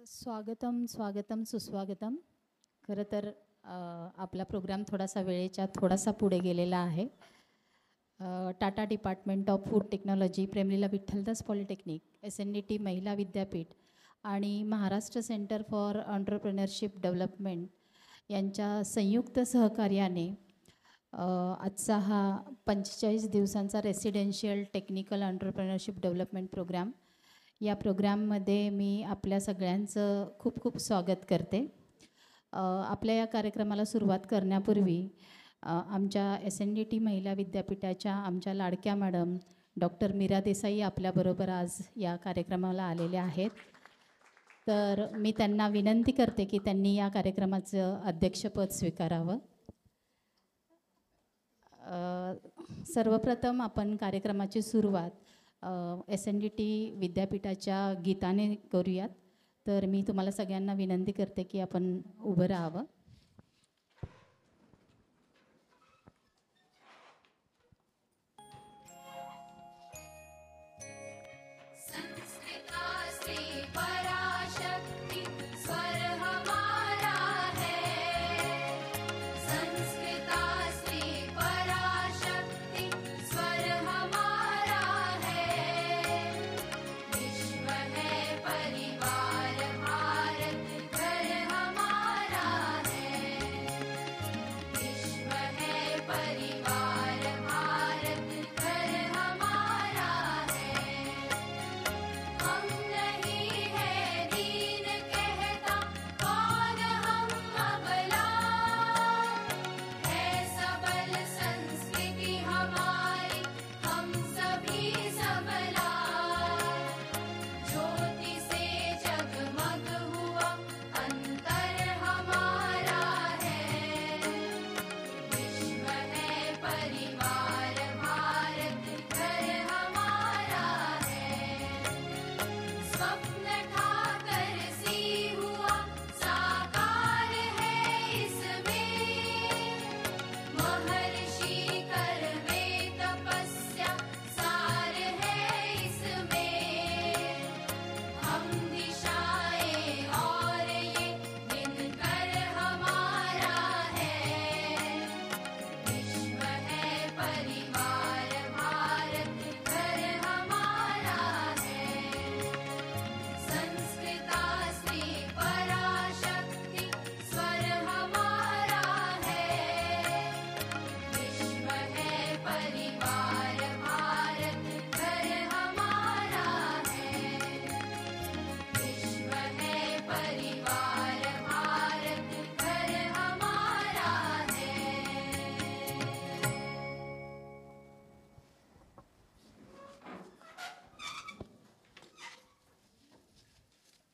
स्वागतम स्वागतम सुस्वागतम. खरं तर आपला प्रोग्राम थोडासा पुढे गेलेला आहे. Tata department of food technology, Premlila Vithaldas polytechnic, SNDT Mahila Vidyapeeth आणि Maharashtra centre for entrepreneurship development यांच्या संयुक्त सहकार्याने आजचा हा 45 दिवसांचा residential technical entrepreneurship development programme, या प्रोग्राममध्ये मी आपल्या सगळ्यांचं खूप खूप स्वागत करते. आपल्या या कार्यक्रमाला सुरुवात करण्यापूर्वी आमच्या SNDT महिला विद्यापीठाच्या आमच्या लाडक्या मॅडम डॉक्टर मीरा देसाई आपल्याबरोबर आज या कार्यक्रमाला आलेल्या आहेत. तर मी त्यांना विनंती करते की त्यांनी या कार्यक्रमाचं अध्यक्षपद स्वीकारावं. सर्वप्रथम आपण कार्यक्रमाची सुरुवात SNDT विद्यापीठाच्या गीताने करूयात. तर मी तुम्हाला सगळ्यांना विनंती करते की आपण उभं राहावं.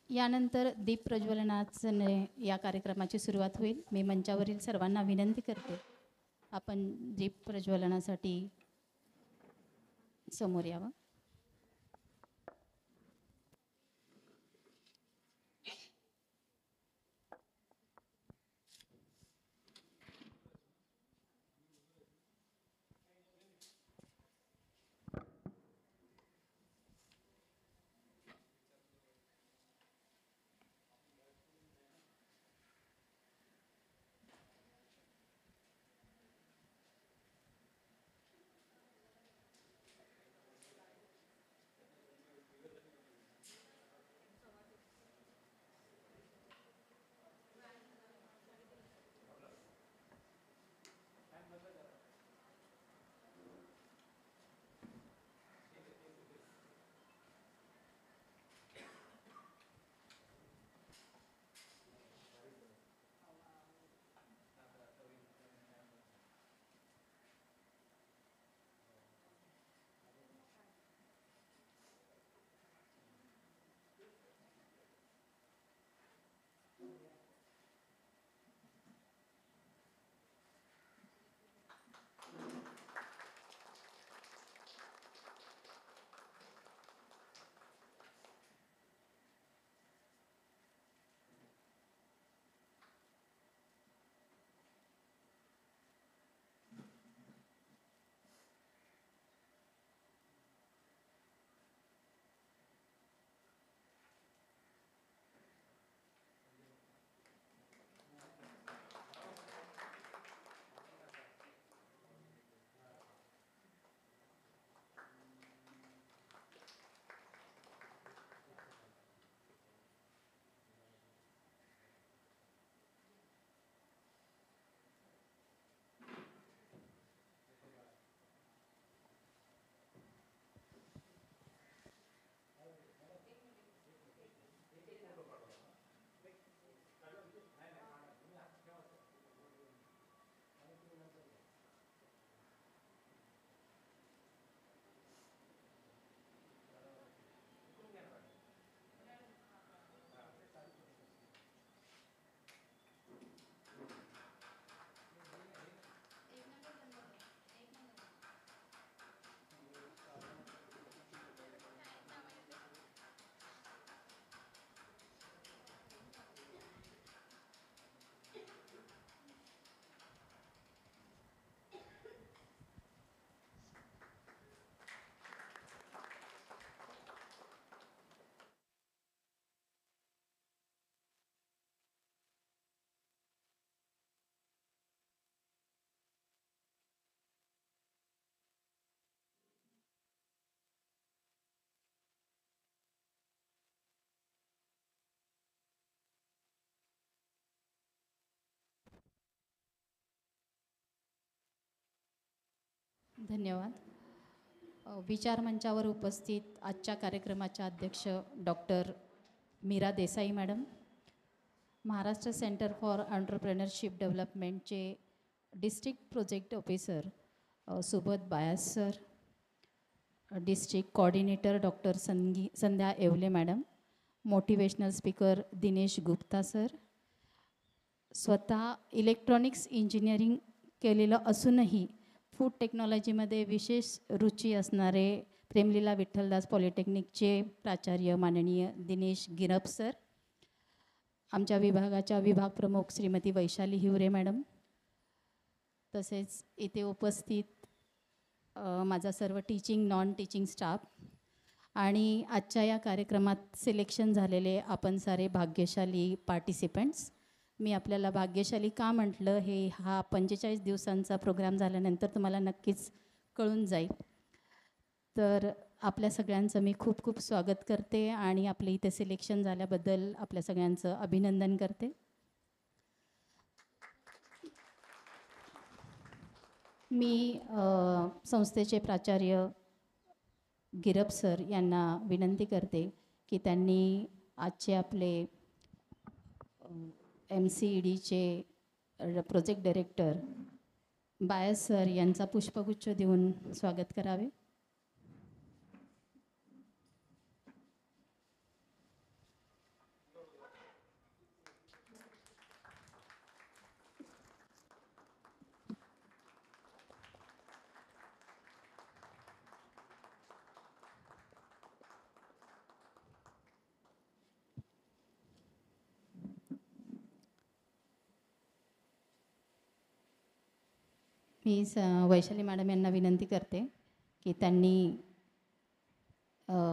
यानंतर दीप प्रज्वलनाने या कार्यक्रमाची सुरुवात होईल. मी मंचावरील सर्वांना विनंती करते आपण दीप प्रज्वलनासाठी समोर यावं. धन्यवाद. विचार मंचावर उपस्थित आजच्या कार्यक्रमाच्या अध्यक्ष doctor Meera Desai madam, Maharashtra centre for entrepreneurship डेव्हलपमेंटचे district project officer Subodh Bayas sir, district coordinator doctor Sandhya Yewale madam, motivational speaker Dinesh Gupta sir, स्वतः इलेक्ट्रॉनिक्स इंजिनिअरिंग केलेलं असूनही फूड टेक्नॉलॉजीमध्ये विशेष रुची असणारे प्रेमलीला विठ्ठलदास पॉलिटेक्निकचे प्राचार्य माननीय दिनेश गिरप सर, आमच्या विभागाच्या विभाग प्रमुख श्रीमती वैशाली हिवरे मॅडम, तसेच इथे उपस्थित माझा सर्व टीचिंग नॉन टीचिंग स्टाफ आणि आजच्या या कार्यक्रमात सिलेक्शन झालेले आपण सारे भाग्यशाली पार्टिसिपंट्स. मी आपल्याला भाग्यशाली का म्हटलं हे हा 45 दिवसांचा प्रोग्राम झाल्यानंतर तुम्हाला नक्कीच कळून जाईल. तर आपल्या सगळ्यांचं मी खूप खूप स्वागत करते आणि आपले इथे सिलेक्शन झाल्याबद्दल आपल्या सगळ्यांचं अभिनंदन करते. मी संस्थेचे प्राचार्य गिरप सर यांना विनंती करते की त्यांनी आजचे आपले MCEDचे प्रोजेक्ट डायरेक्टर बायस सर यांचा पुष्पगुच्छ देऊन स्वागत करावे. मी वैशाली मॅडम यांना विनंती करते की त्यांनी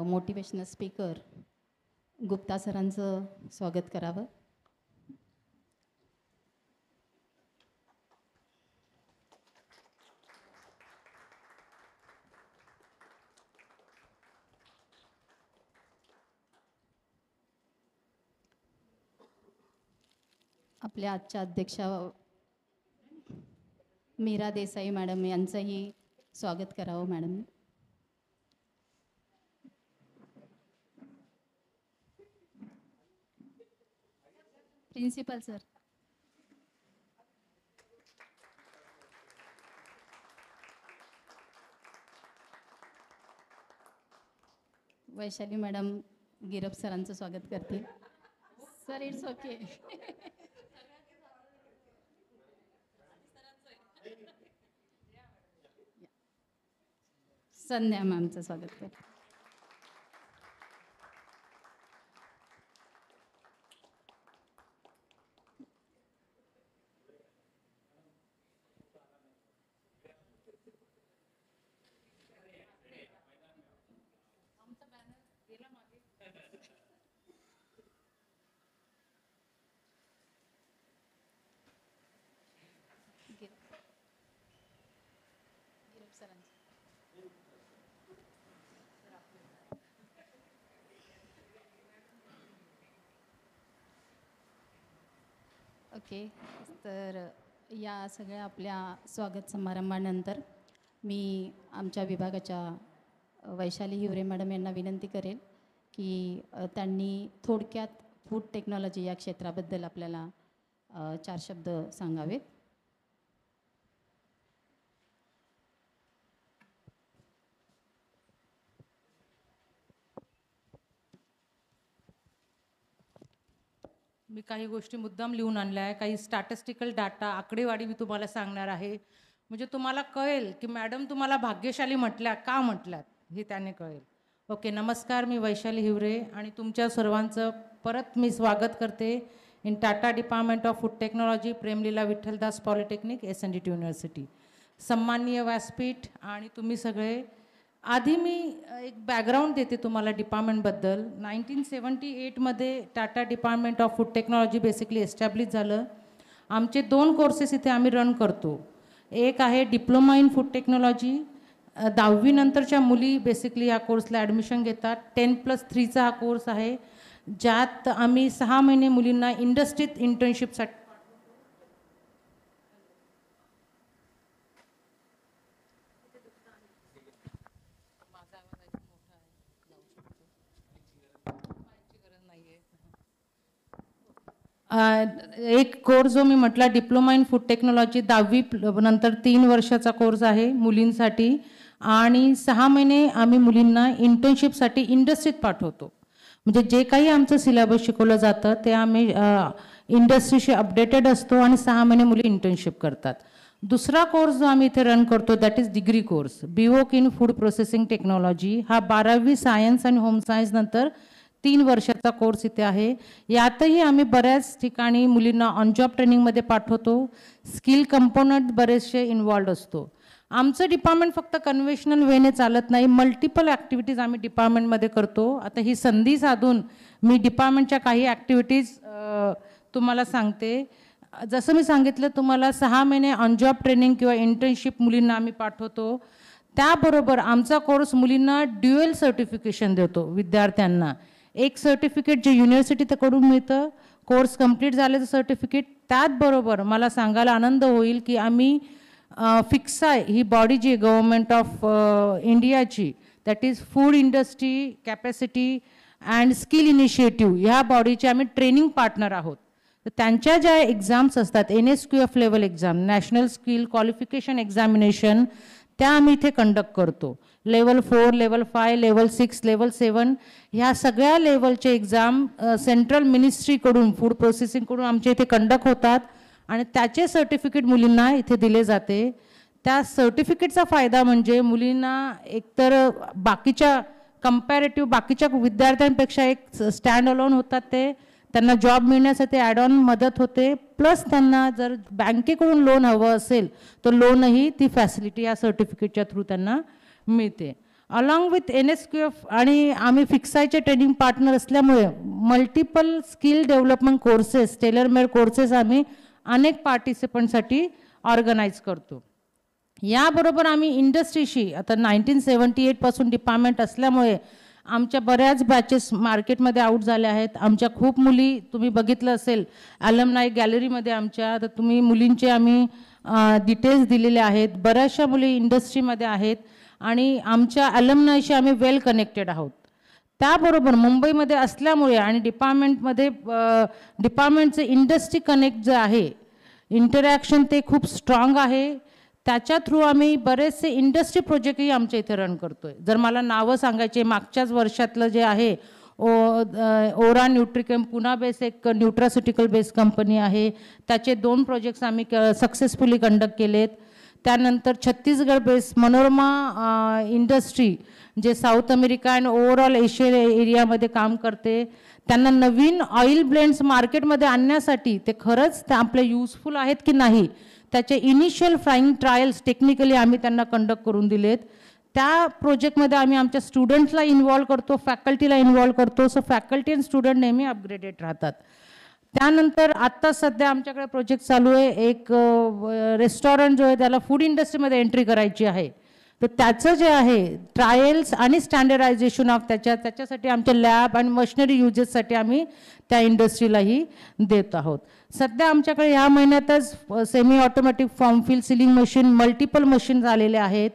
मोटिवेशनल स्पीकर गुप्ता सरांचं स्वागत करावं. आपल्या आजच्या अध्यक्षा मीरा देसाई मॅडम यांचंही स्वागत करावं madam. Principal sir, Vaishali madam Girap सरांचं स्वागत करतील. Sir it's okay. संध्या मॅमचं स्वागत करते. गिरप सरांचं. ओके. तर या सगळ्या आपल्या स्वागत समारंभानंतर मी आमच्या विभागाच्या वैशाली हिवरे मॅडम यांना विनंती करेल की त्यांनी थोडक्यात फूड टेक्नॉलॉजी या क्षेत्राबद्दल आपल्याला 4 शब्द सांगावेत. मी काही गोष्टी मुद्दाम लिहून आणल्या आहे. काही स्टॅटिस्टिकल डाटा आकडेवारी मी तुम्हाला सांगणार आहे, म्हणजे तुम्हाला कळेल की मॅडम तुम्हाला भाग्यशाली म्हटल्या का म्हटल्यात हे त्याने कळेल. ओके. नमस्कार, मी वैशाली हिवरे आणि तुमच्या सर्वांचं परत मी स्वागत करते in Tata department of food technology, Premlila Vithaldas polytechnic, SNDT university. सन्माननीय व्यासपीठ आणि तुम्ही सगळे, आधी मी एक बॅकग्राऊंड देते तुम्हाला डिपार्टमेंटबद्दल. 1978मध्ये Tata department of food technology basically establish झालं. आमचे 2 कोर्सेस इथे आम्ही रन करतो. एक आहे डिप्लोमा इन फूड टेक्नॉलॉजी, 10वी नंतरच्या मुली बेसिकली या कोर्सला ॲडमिशन घेतात. 10+3चा हा कोर्स आहे, ज्यात आम्ही 6 महिने मुलींना इंडस्ट्रीत इंटर्नशिपसाठी एक कोर्स जो मी म्हटला डिप्लोमा इन फूड टेक्नॉलॉजी 10वी नंतर 3 वर्षाचा कोर्स आहे मुलींसाठी आणि 6 महिने आम्ही मुलींना इंटर्नशिपसाठी इंडस्ट्रीत पाठवतो. म्हणजे जे काही आमचं सिलेबस शिकवलं जातं ते आम्ही इंडस्ट्रीशी अपडेटेड असतो आणि 6 महिने मुली इंटर्नशिप करतात. दुसरा कोर्स जो आम्ही इथे रन करतो that is degree course BVoc in food processing technology. हा 12वी सायन्स आणि होम सायन्स नंतर 3 वर्षाचा कोर्स इथे आहे. यातही आम्ही बऱ्याच ठिकाणी मुलींना ऑन जॉब ट्रेनिंगमध्ये पाठवतो. स्किल कंपोनंट बरेचसे इन्वॉल्ड असतो. आमचं डिपार्टमेंट फक्त कन्व्हेन्शनल वेने चालत नाही, मल्टिपल ॲक्टिव्हिटीज आम्ही डिपार्टमेंटमध्ये करतो. आता ही संधी साधून मी डिपार्टमेंटच्या काही ॲक्टिव्हिटीज तुम्हाला सांगते. जसं मी सांगितलं तुम्हाला 6 महिने ऑन जॉब ट्रेनिंग किंवा इंटर्नशिप मुलींना आम्ही पाठवतो. त्याबरोबर आमचा कोर्स मुलींना ड्युअल सर्टिफिकेशन देतो विद्यार्थ्यांना. एक सर्टिफिकेट जे युनिव्हर्सिटीकडून मिळतं, कोर्स कंप्लीट झाल्याचं सर्टिफिकेट. त्याचबरोबर मला सांगायला आनंद होईल की आम्ही फिक्साय ही बॉडी जी गव्हर्नमेंट ऑफ इंडियाची that is food industry capacity and skill initiative ह्या बॉडीचे आम्ही ट्रेनिंग पार्टनर आहोत. तर त्यांच्या ज्या एक्झाम्स असतात NSQF level exam, national skill qualification examination, त्या आम्ही इथे कंडक्ट करतो. लेवल 4, लेवल 5, लेवल 6, लेवल 7 ह्या सगळ्या लेवलचे एक्झाम सेंट्रल मिनिस्ट्रीकडून फूड प्रोसेसिंगकडून आमच्या इथे कंडक्ट होतात आणि त्याचे सर्टिफिकेट मुलींना इथे दिले जाते. त्या सर्टिफिकेटचा फायदा म्हणजे मुलींना एकतर बाकीच्या कंपॅरेटिव्ह बाकीच्या विद्यार्थ्यांपेक्षा एक स्टँड अलोन होतात. ते त्यांना जॉब मिळण्यासाठी ॲड ऑन मदत होते. प्लस त्यांना जर बँकेकडून लोन हवं असेल तर लोनही ती फॅसिलिटी या सर्टिफिकेटच्या थ्रू त्यांना मिळते. अलॉंग विथ NSQF आणि आम्ही फिक्सायचे ट्रेनिंग पार्टनर असल्यामुळे multiple skill development courses, tailor made courses आम्ही अनेक पार्टिसिपंटसाठी ऑर्गनाईज करतो. याबरोबर आम्ही इंडस्ट्रीशी आता 1978 पासून डिपार्टमेंट असल्यामुळे आमच्या बऱ्याच बॅचेस मार्केटमध्ये आउट झाल्या आहेत. आमच्या खूप मुली तुम्ही बघितलं असेल ॲलमनाय गॅलरीमध्ये आमच्या, तर तुम्ही मुलींचे आम्ही डिटेल्स दिलेले आहेत. बऱ्याचशा मुली इंडस्ट्रीमध्ये आहेत आणि आमच्या ॲलमनायशी आम्ही वेल कनेक्टेड आहोत. त्याबरोबर मुंबईमध्ये असल्यामुळे आणि डिपार्टमेंटचे इंडस्ट्री कनेक्ट जे आहे इंटरॅक्शन ते खूप स्ट्रॉंग आहे. त्याच्या थ्रू आम्ही बरेचसे इंडस्ट्री प्रोजेक्टही आमच्या इथे रन करतो आहे. जर मला नावं सांगायचे मागच्याच वर्षातलं जे आहे ओरा न्यूट्रिकेम पुना बेस एक न्यूट्रास्युटिकल बेस कंपनी आहे, त्याचे 2 प्रोजेक्ट्स आम्ही सक्सेसफुली कंडक्ट केलेत. त्यानंतर छत्तीसगड बेस मनोरमा इंडस्ट्री जे साऊथ अमेरिका आणि ओव्हरऑल एशिया एरियामध्ये काम करते, त्यांना नवीन ऑइल ब्लेंड्स मार्केटमध्ये आणण्यासाठी ते खरंच ते आपले युजफुल आहेत की नाही त्याचे इनिशियल फ्लाइंग ट्रायल्स टेक्निकली आम्ही त्यांना कंडक्ट करून दिलेत. त्या प्रोजेक्टमध्ये आम्ही आमच्या स्टुडंट्सला इन्व्हॉल्व करतो, फॅकल्टीला इन्व्हॉल्व करतो. सो फॅकल्टी आणि स्टुडंट नेहमी अपग्रेडेड राहतात. त्यानंतर आत्ता सध्या आमच्याकडे प्रोजेक्ट चालू आहे. एक रेस्टॉरंट जो आहे त्याला फूड इंडस्ट्रीमध्ये एंट्री करायची आहे, तर त्याचं जे आहे ट्रायल्स आणि स्टँडर्डायझेशन ऑफ त्याच्यासाठी आमच्या लॅब आणि मशिनरी युजेससाठी आम्ही त्या इंडस्ट्रीलाही देत आहोत. सध्या आमच्याकडे ह्या महिन्यातच semi automatic form fill sealing machine multiple machine आलेले आहेत.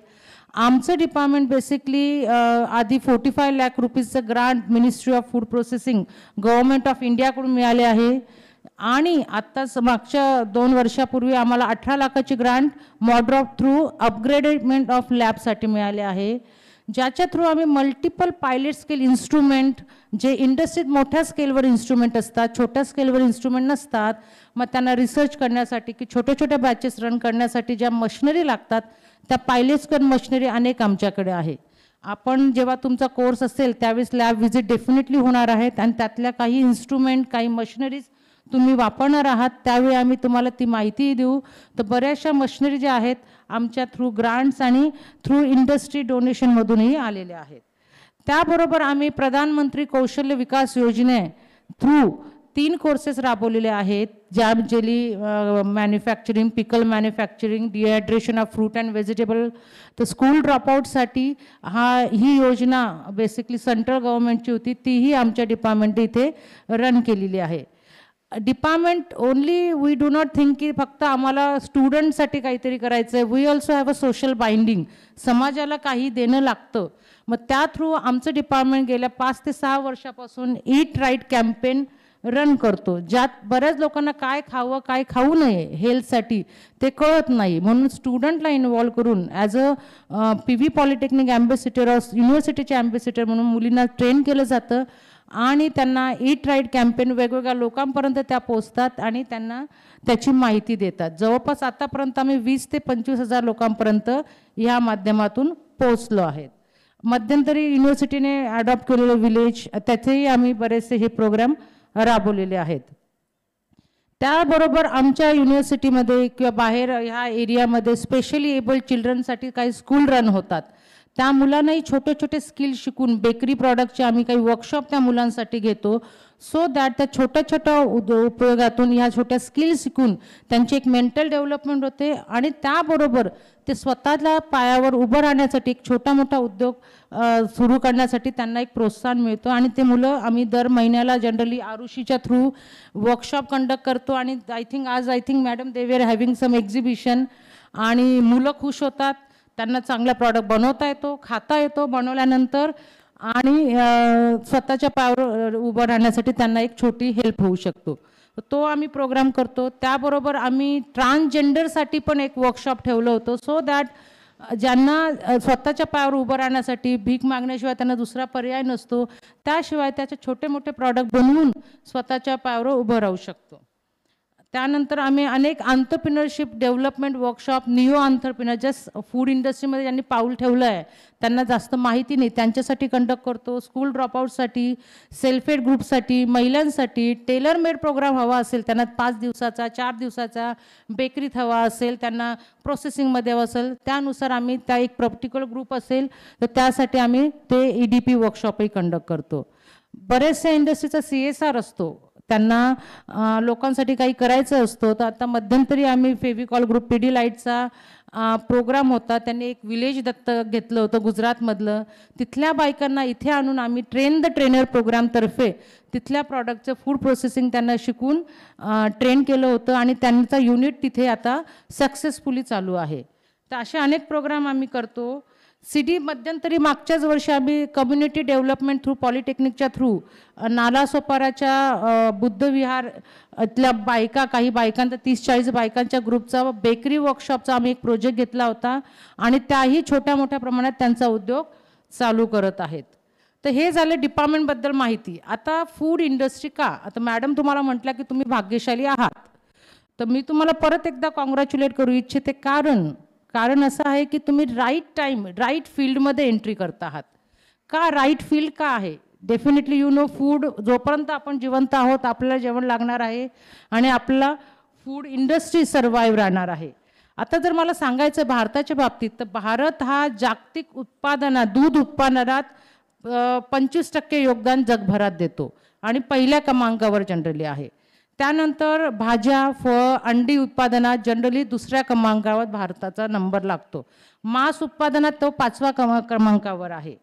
आमचं डिपार्टमेंट बेसिकली आधी 45 लाख रुपीजचं grant ministry of food processing government of इंडियाकडून मिळाले आहे आणि आत्ताच मागच्या 2 वर्षापूर्वी आम्हाला 18 लाखाची ग्रांट मॉड्रॉप थ्रू अपग्रेडेडमेंट ऑफ लॅबसाठी मिळाले आहे, ज्याच्या थ्रू आम्ही मल्टिपल पायलट स्केल इन्स्ट्रुमेंट जे इंडस्ट्रीत मोठ्या स्केलवर इन्स्ट्रुमेंट असतात, छोट्या स्केलवर इन्स्ट्रुमेंट नसतात, मग त्यांना रिसर्च करण्यासाठी की छोट्या छोट्या बॅचेस रन करण्यासाठी ज्या मशिनरी लागतात त्या पायलट स्केल मशिनरी अनेक आमच्याकडे आहे. आपण जेव्हा तुमचा कोर्स असेल त्यावेळेस लॅब व्हिजिट डेफिनेटली होणार आहेत आणि त्यातल्या काही इन्स्ट्रुमेंट काही मशिनरीज तुम्ही वापरणार आहात त्यावेळी आम्ही तुम्हाला ती माहितीही देऊ. तर बऱ्याचशा मशिनरी ज्या आहेत आमच्या थ्रू ग्रांट्स आणि थ्रू इंडस्ट्री डोनेशनमधूनही आलेल्या आहेत. त्याबरोबर आम्ही प्रधानमंत्री कौशल्य विकास योजने थ्रू 3 कोर्सेस राबवलेले आहेत, ज्यामध्ये manufacturing, pickle manufacturing, dehydration of fruit and vegetable. तर स्कूल ड्रॉपआउटसाठी ही योजना बेसिकली सेंट्रल गव्हर्नमेंटची होती, तीही आमच्या डिपार्टमेंट इथे रन केलेली आहे. Department only we do not think की फक्त आम्हाला स्टुडंटसाठी काहीतरी करायचं आहे. We also have a social binding, समाजाला काही देणं लागतं. मग त्या थ्रू आमचं डिपार्टमेंट गेल्या 5 ते 6 वर्षापासून ईट राईट कॅम्पेन रन करतो, ज्यात बऱ्याच लोकांना काय खावं काय खाऊ नये हेल्थसाठी ते कळत नाही. म्हणून स्टुडंटला इन्व्हॉल्व करून as a PV polytechnic ambassador युनिव्हर्सिटीचे ॲम्बेसिडर म्हणून मुलींना ट्रेन केलं जातं आणि त्यांना ईट राईट कॅम्पेन वेगवेगळ्या लोकांपर्यंत त्या पोचतात आणि त्यांना त्याची माहिती देतात. जवळपास आतापर्यंत आम्ही 20 ते 25 हजार लोकांपर्यंत या माध्यमातून पोचलो आहेत. मध्यंतरी युनिव्हर्सिटीने ॲडॉप्ट केलेलं विलेज त्याचेही आम्ही बरेचसे हे प्रोग्राम राबवलेले आहेत. त्याबरोबर आमच्या युनिव्हर्सिटीमध्ये किंवा बाहेर ह्या एरियामध्ये स्पेशली एबल्ड चिल्ड्रनसाठी काही स्कूल रन होतात. त्या मुलांनाही छोटे छोटे स्किल शिकून बेकरी प्रॉडक्टचे आम्ही काही वर्कशॉप त्या मुलांसाठी घेतो, सो दॅट त्या छोट्या छोट्या उपयोगातून ह्या छोट्या स्किल शिकून त्यांची एक मेंटल डेव्हलपमेंट होते आणि त्याबरोबर ते स्वतःच्या पायावर उभं राहण्यासाठी एक छोटा मोठा उद्योग सुरू करण्यासाठी त्यांना एक प्रोत्साहन मिळतो. आणि ते मुलं आम्ही दर महिन्याला जनरली आरुषीच्या थ्रू वर्कशॉप कंडक्ट करतो आणि I think madam they were having some exhibition आणि मुलं खुश होतात. त्यांना चांगला प्रॉडक्ट बनवता येतो, खाता येतो बनवल्यानंतर आणि स्वतःच्या पायावर उभं राहण्यासाठी त्यांना एक छोटी हेल्प होऊ शकतो. तो आम्ही प्रोग्राम करतो. त्याबरोबर आम्ही ट्रान्सजेंडरसाठी पण एक वर्कशॉप ठेवलं होतं, सो दॅट ज्यांना स्वतःच्या पायावर उभं राहण्यासाठी भीक मागण्याशिवाय त्यांना दुसरा पर्याय नसतो, त्याशिवाय त्याचे छोटे मोठे प्रॉडक्ट बनवून स्वतःच्या पायावर उभं राहू शकतो. त्यानंतर आम्ही अनेक entrepreneurship development workshop neo entrepreneur just food इंडस्ट्रीमध्ये ज्यांनी पाऊल ठेवलं आहे त्यांना जास्त माहिती नाही त्यांच्यासाठी कंडक्ट करतो. स्कूल ड्रॉपआउटसाठी, सेल्फ हेल्प ग्रुपसाठी, महिलांसाठी टेलर मेड प्रोग्राम हवा असेल त्यांना 5 दिवसाचा 4 दिवसाचा, बेकरीत हवा असेल त्यांना प्रोसेसिंगमध्ये हवं असेल त्यानुसार आम्ही त्या एक पर्टिक्युलर ग्रुप असेल तर त्यासाठी आम्ही ते EDP वर्कशॉपही कंडक्ट करतो. बरेचशा इंडस्ट्रीचा CSR असतो, त्यांना लोकांसाठी काही करायचं असतं. तर आता मध्यंतरी आम्ही फेविकॉल ग्रुप पिडिलाइटचा प्रोग्राम होता, त्यांनी एक विलेज दत्तक घेतलं होतं गुजरातमधलं. तिथल्या बायकांना इथे आणून आम्ही ट्रेन द ट्रेनर प्रोग्रामतर्फे तिथल्या प्रॉडक्टचं फूड प्रोसेसिंग त्यांना शिकून ट्रेन केलं होतं आणि त्यांचा युनिट तिथे आता सक्सेसफुली चालू आहे. तर असे अनेक प्रोग्राम आम्ही करतो. CD मध्यंतरी मागच्याच वर्षी आम्ही कम्युनिटी डेव्हलपमेंट थ्रू पॉलिटेक्निकच्या थ्रू नालासोपाराच्या बुद्धविहार इथल्या बायका काही बायकांचा 30-40 बायकांच्या ग्रुपचा बेकरी वर्कशॉपचा आम्ही एक प्रोजेक्ट घेतला होता आणि त्याही छोट्या मोठ्या प्रमाणात त्यांचा उद्योग चालू करत आहेत. तर हे झालं डिपार्टमेंटबद्दल माहिती. आता फूड इंडस्ट्री का, आता मॅडम तुम्हाला म्हटलं की तुम्ही भाग्यशाली आहात, तर मी तुम्हाला परत एकदा कॉंग्रॅच्युलेट करू इच्छिते. कारण असं आहे की तुम्ही राईट टाईम राईट फील्डमध्ये एंट्री करत आहात. का राईट फील्ड का आहे? डेफिनेटली यू नो फूड, जोपर्यंत आपण जिवंत आहोत आपल्याला जेवण लागणार आहे आणि आपला फूड इंडस्ट्री सर्वाईव्ह राहणार आहे. आता जर मला सांगायचं भारताच्या बाबतीत तर भारत हा जागतिक दूध उत्पादनात 25% योगदान जगभरात देतो आणि पहिल्या क्रमांकावर जनरली आहे. त्यानंतर भाज्या, फळ, अंडी उत्पादनात जनरली दुसऱ्या क्रमांकावर भारताचा नंबर लागतो. मांस उत्पादनात तो 5व्या क्रमांकावर आहे.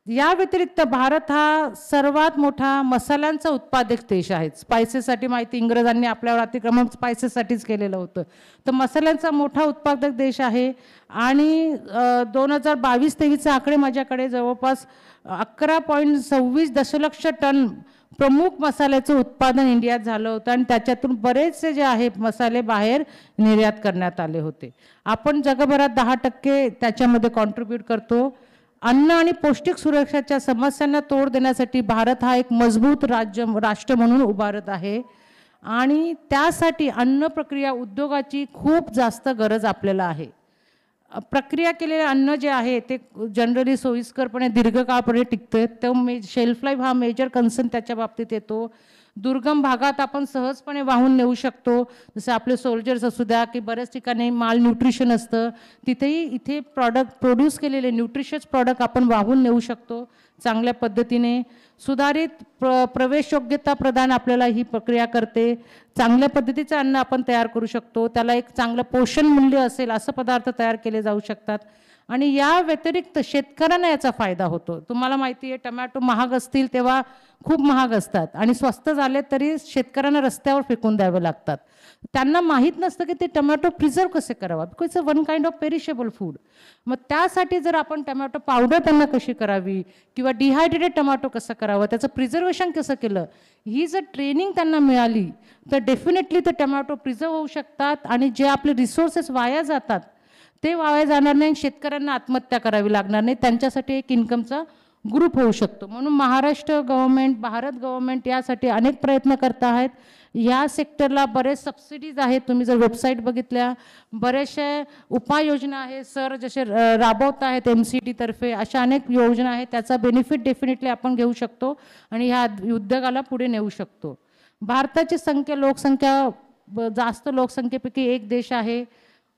या व्यतिरिक्त भारत हा सर्वात मोठा मसाल्यांचा उत्पादक देश आहे. स्पायसेससाठी माहिती इंग्रजांनी आपल्यावर अतिक्रमण स्पायसेससाठीच केलेलं होतं. तर मसाल्यांचा मोठा उत्पादक देश आहे आणि 2022-23 आकडे माझ्याकडे जवळपास 11.26 दशलक्ष टन प्रमुख मसाल्याचं उत्पादन इंडियात झालं होतं आणि त्याच्यातून बरेचसे जे आहे मसाले बाहेर निर्यात करण्यात आले होते. आपण जगभरात 10% त्याच्यामध्ये कॉन्ट्रीब्यूट करतो. अन्न आणि पौष्टिक सुरक्षेच्या समस्यांना तोड देण्यासाठी भारत हा एक मजबूत राष्ट्र म्हणून उभारत आहे आणि त्यासाठी अन्न प्रक्रिया उद्योगाची खूप जास्त गरज आपल्याला आहे. प्रक्रिया केलेले अन्न जे आहे ते जनरली सोयीस्करपणे दीर्घकाळपणे टिकते. तो शेल्फ लाईफ हा मेजर कन्सर्न त्याच्या बाबतीत येतो. दुर्गम भागात आपण सहजपणे वाहून नेऊ शकतो, जसं आपले सोल्जर्स असू द्या की बऱ्याच ठिकाणी माल न्यूट्रिशन असतं, तिथेही इथे प्रोड्यूस केलेले न्यूट्रिशियस प्रॉडक्ट आपण वाहून नेऊ शकतो चांगल्या पद्धतीने. सुधारित प्रवेशयोग्यता प्रदान आपल्याला ही प्रक्रिया करते. चांगल्या पद्धतीचं अन्न आपण तयार करू शकतो, त्याला एक चांगलं पोषण मूल्य असेल असं पदार्थ तयार केले जाऊ शकतात. आणि या व्यतिरिक्त शेतकऱ्यांना याचा फायदा होतो. तुम्हाला माहिती आहे टमॅटो महाग असतील तेव्हा खूप महाग असतात आणि स्वस्त झाले तरी शेतकऱ्यांना रस्त्यावर फेकून द्यावे लागतात. त्यांना माहीत नसतं की ते टमॅटो प्रिझर्व कसे करावा, because one kind of perishable food. मग त्यासाठी जर आपण टमॅटो पावडर त्यांना कशी करावी किंवा डिहायड्रेटेड टमॅटो कसं करावं, त्याचं प्रिझर्वेशन कसं केलं, ही जर ट्रेनिंग त्यांना मिळाली तर डेफिनेटली ते टमॅटो प्रिझर्व होऊ शकतात आणि जे आपले रिसोर्सेस वाया जातात ते वाया जाणार नाही, शेतकऱ्यांना आत्महत्या करावी लागणार नाही, त्यांच्यासाठी एक इन्कमचा ग्रुप होऊ शकतो. म्हणून महाराष्ट्र गव्हर्नमेंट, भारत गव्हर्नमेंट यासाठी अनेक प्रयत्न करत आहेत. या सेक्टरला बरेच सबसिडीज आहेत, तुम्ही जर वेबसाईट बघितल्या बरेचशा उपाययोजना आहेत सर जसे राबवत आहेत MCD तर्फे, अशा अनेक योजना आहेत, त्याचा बेनिफिट डेफिनेटली आपण घेऊ शकतो आणि ह्या उद्योगाला पुढे नेऊ शकतो. भारताची लोकसंख्या जास्त लोकसंख्येपैकी एक देश आहे.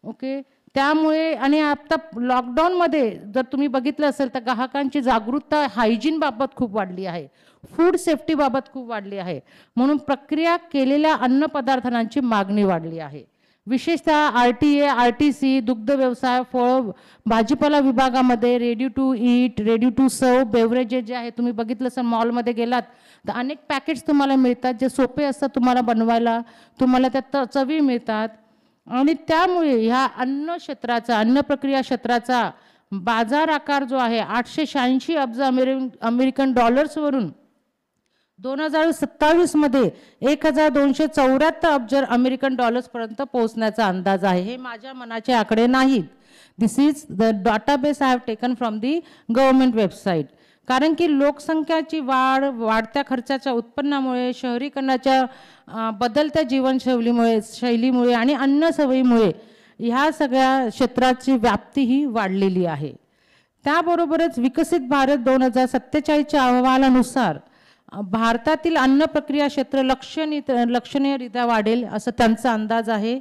ओके, त्यामुळे आणि आता लॉकडाऊनमध्ये जर तुम्ही बघितलं असेल तर ग्राहकांची जागरूकता हायजीन बाबत खूप वाढली आहे, फूड सेफ्टी बाबत खूप वाढली आहे. म्हणून प्रक्रिया केलेल्या अन्नपदार्थांची मागणी वाढली आहे. विशेषतः RTA, RTC, दुग्ध व्यवसाय, फळ भाजीपाला विभागामध्ये ready to eat, ready to सर्व बेवरेजेस जे आहे, तुम्ही बघितलं असेल मॉलमध्ये गेलात तर अनेक पॅकेट्स तुम्हाला मिळतात जे सोपे असतात तुम्हाला बनवायला, तुम्हाला त्यात चवी मिळतात. आणि त्यामुळे ह्या अन्न प्रक्रिया क्षेत्राचा बाजार आकार जो आहे 886 अब्ज अमेरिकन डॉलर्सवरून 2027 मध्ये 1274 अब्ज अमेरिकन डॉलर्सपर्यंत पोहोचण्याचा अंदाज आहे. हे माझ्या मनाचे आकडे नाहीत. This is the database I have taken from the government website. कारण की लोकसंख्याची वाढत्या खर्चाच्या उत्पन्नामुळे, शहरीकरणाच्या बदलत्या शैलीमुळे आणि अन्न सवयीमुळे ह्या सगळ्या क्षेत्राची व्याप्ती ही वाढलेली आहे. त्याबरोबरच विकसित भारत 2047च्या अहवालानुसार भारतातील अन्न प्रक्रिया क्षेत्र लक्षणीयरित्या वाढेल असं त्यांचा अंदाज आहे.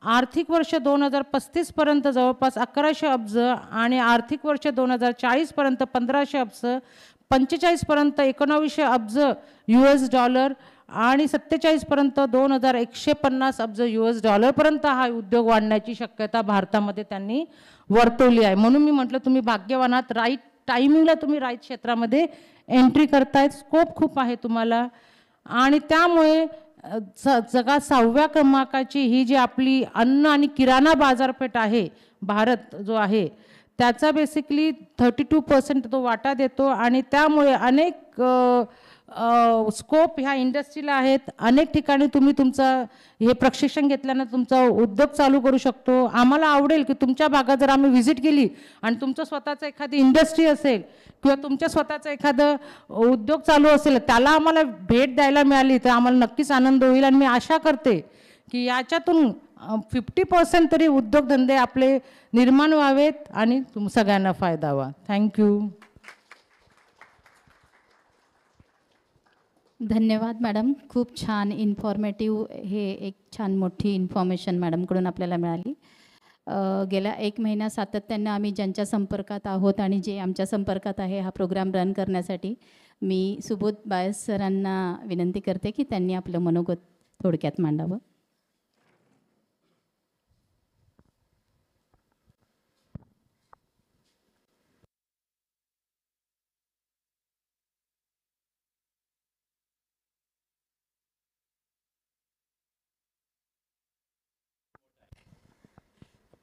आर्थिक वर्ष 2035 पर्यंत जवळपास 1100 अब्ज आणि आर्थिक वर्ष 2040 पर्यंत 1500 अब्ज, 45 पर्यंत 1900 अब्ज $, आणि 47 पर्यंत 2150 अब्ज $, पर्यंत हा उद्योग वाढण्याची शक्यता भारतामध्ये त्यांनी वर्तवली आहे. म्हणून मी म्हटलं तुम्ही भाग्यवान आहात, राईट टायमिंगला तुम्ही राईट क्षेत्रामध्ये एंट्री करतायत, स्कोप खूप आहे तुम्हाला. आणि त्यामुळे जगात 6व्या क्रमांकाची ही जी आपली अन्न आणि किराणा बाजारपेठ आहे भारत जो आहे त्याचा बेसिकली 32% तो वाटा देतो. आणि त्यामुळे अनेक स्कोप ह्या इंडस्ट्रीला आहेत. अनेक ठिकाणी तुम्ही हे प्रशिक्षण घेतल्यानं तुमचा उद्योग चालू करू शकतो. आम्हाला आवडेल की तुमच्या भागात जर आम्ही व्हिजिट केली आणि तुमचं स्वतःचं एखादी इंडस्ट्री असेल किंवा तुमच्या स्वतःचं एखादं उद्योग चालू असेल त्याला आम्हाला भेट द्यायला मिळाली तर आम्हाला नक्कीच आनंद होईल. आणि मी आशा करते की याच्यातून 50% तरी उद्योगधंदे आपले निर्माण व्हावेत आणि सगळ्यांना फायदा व्हा. थँक्यू. धन्यवाद मॅडम. खूप छान इन्फॉर्मेटिव्ह हे एक छान मोठी इन्फॉर्मेशन मॅडमकडून आपल्याला मिळाली. गेल्या 1 महिना सातत्यानं आम्ही ज्यांच्या संपर्कात आहोत आणि जे आमच्या संपर्कात आहे हा प्रोग्राम रन करण्यासाठी मी सुबोध बायस सरांना विनंती करते की त्यांनी आपलं मनोगत थोडक्यात मांडावं.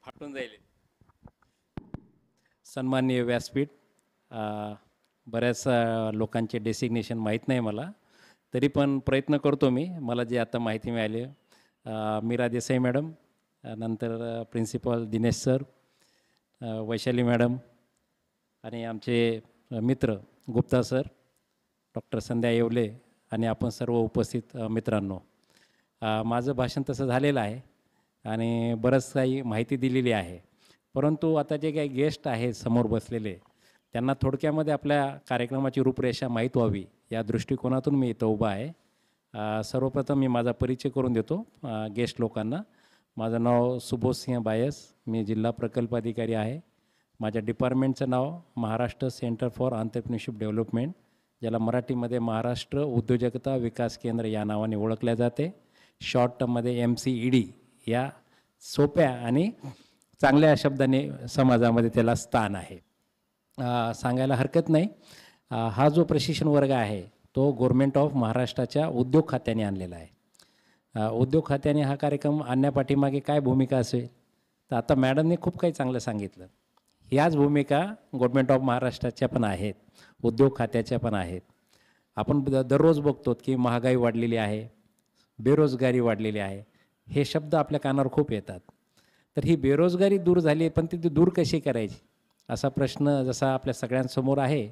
फाटून जाईल. सन्माननीय व्यासपीठ, बऱ्याच लोकांचे डेसिग्नेशन माहीत नाही मला, तरी पण प्रयत्न करतो मी. मला जे आता माहिती मिळाली, मीरा देसाई मॅडम, नंतर principal Dinesh sir, Vaishali madam आणि आमचे मित्र गुप्ता सर, डॉक्टर संध्या येवले आणि आपण सर्व उपस्थित मित्रांनो. माझं भाषण तसं झालेलं आहे आणि बरंच काही माहिती दिलेली आहे. परंतु आता जे काही गेस्ट आहेत समोर बसलेले त्यांना थोडक्यामध्ये आपल्या कार्यक्रमाची रूपरेषा माहीत व्हावी या दृष्टिकोनातून मी इथं उभा आहे. सर्वप्रथम मी माझा परिचय करून देतो गेस्ट लोकांना. माझं नाव सुबोध सिंह बायस, मी जिल्हा प्रकल्प अधिकारी आहे. माझ्या डिपार्टमेंटचं नाव Maharashtra centre for entrepreneurship development, ज्याला मराठीमध्ये महाराष्ट्र उद्योजकता विकास केंद्र या नावाने ओळखले जाते. शॉर्ट टर्ममध्ये MCED या सोप्या आणि चांगल्या शब्दाने समाजामध्ये त्याला स्थान आहे. सांगायला हरकत नाही. हा जो प्रशिक्षण वर्ग आहे तो गव्हर्मेंट ऑफ महाराष्ट्राच्या उद्योग खात्याने आणलेला आहे. उद्योग खात्याने हा कार्यक्रम आणण्यापाठीमागे काय भूमिका असेल, तर आता मॅडमने खूप काही चांगलं सांगितलं. याच भूमिका गव्हर्मेंट ऑफ महाराष्ट्राच्या पण आहेत, उद्योग खात्याच्या पण आहेत. आपण दररोज बघतो की महागाई वाढलेली आहे, बेरोजगारी वाढलेली आहे, हे शब्द आपल्या कानावर खूप येतात. तर ही बेरोजगारी दूर झाली, पण ती दूर कशी करायची असा प्रश्न जसा आपल्या सगळ्यांसमोर आहे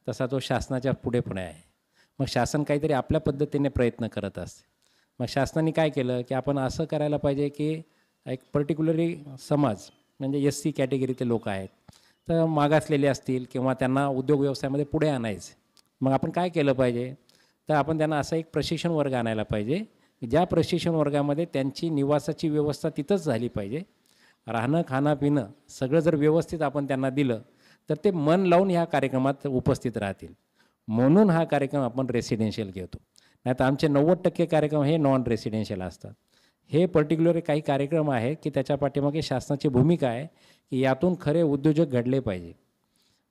तसा तो शासनाच्या पुढे पण आहे. मग शासन काहीतरी आपल्या पद्धतीने प्रयत्न करत असते. मग शासनाने काय केलं की आपण असं करायला पाहिजे की एक पर्टिक्युलरी समाज म्हणजे SC कॅटेगरीचे लोक आहेत, तर मागासलेले असतील किंवा त्यांना उद्योग व्यवसायामध्ये पुढे आणायचे. मग आपण काय केलं पाहिजे, तर आपण त्यांना असा एक प्रशिक्षण वर्ग आणायला पाहिजे की ज्या प्रशिक्षण वर्गामध्ये त्यांची निवासाची व्यवस्था तिथंच झाली पाहिजे. राहणं खाणं पिणं सगळं जर व्यवस्थित आपण त्यांना दिलं तर ते मन लावून ह्या कार्यक्रमात उपस्थित राहतील. म्हणून हा कार्यक्रम आपण रेसिडेन्शियल घेतो. नाही तर आमचे 90% कार्यक्रम हे नॉन रेसिडेन्शियल असतात. हे पर्टिक्युलर काही कार्यक्रम आहेत की त्याच्या पाठीमागे शासनाची भूमिका आहे की यातून खरे उद्योजक घडले पाहिजे.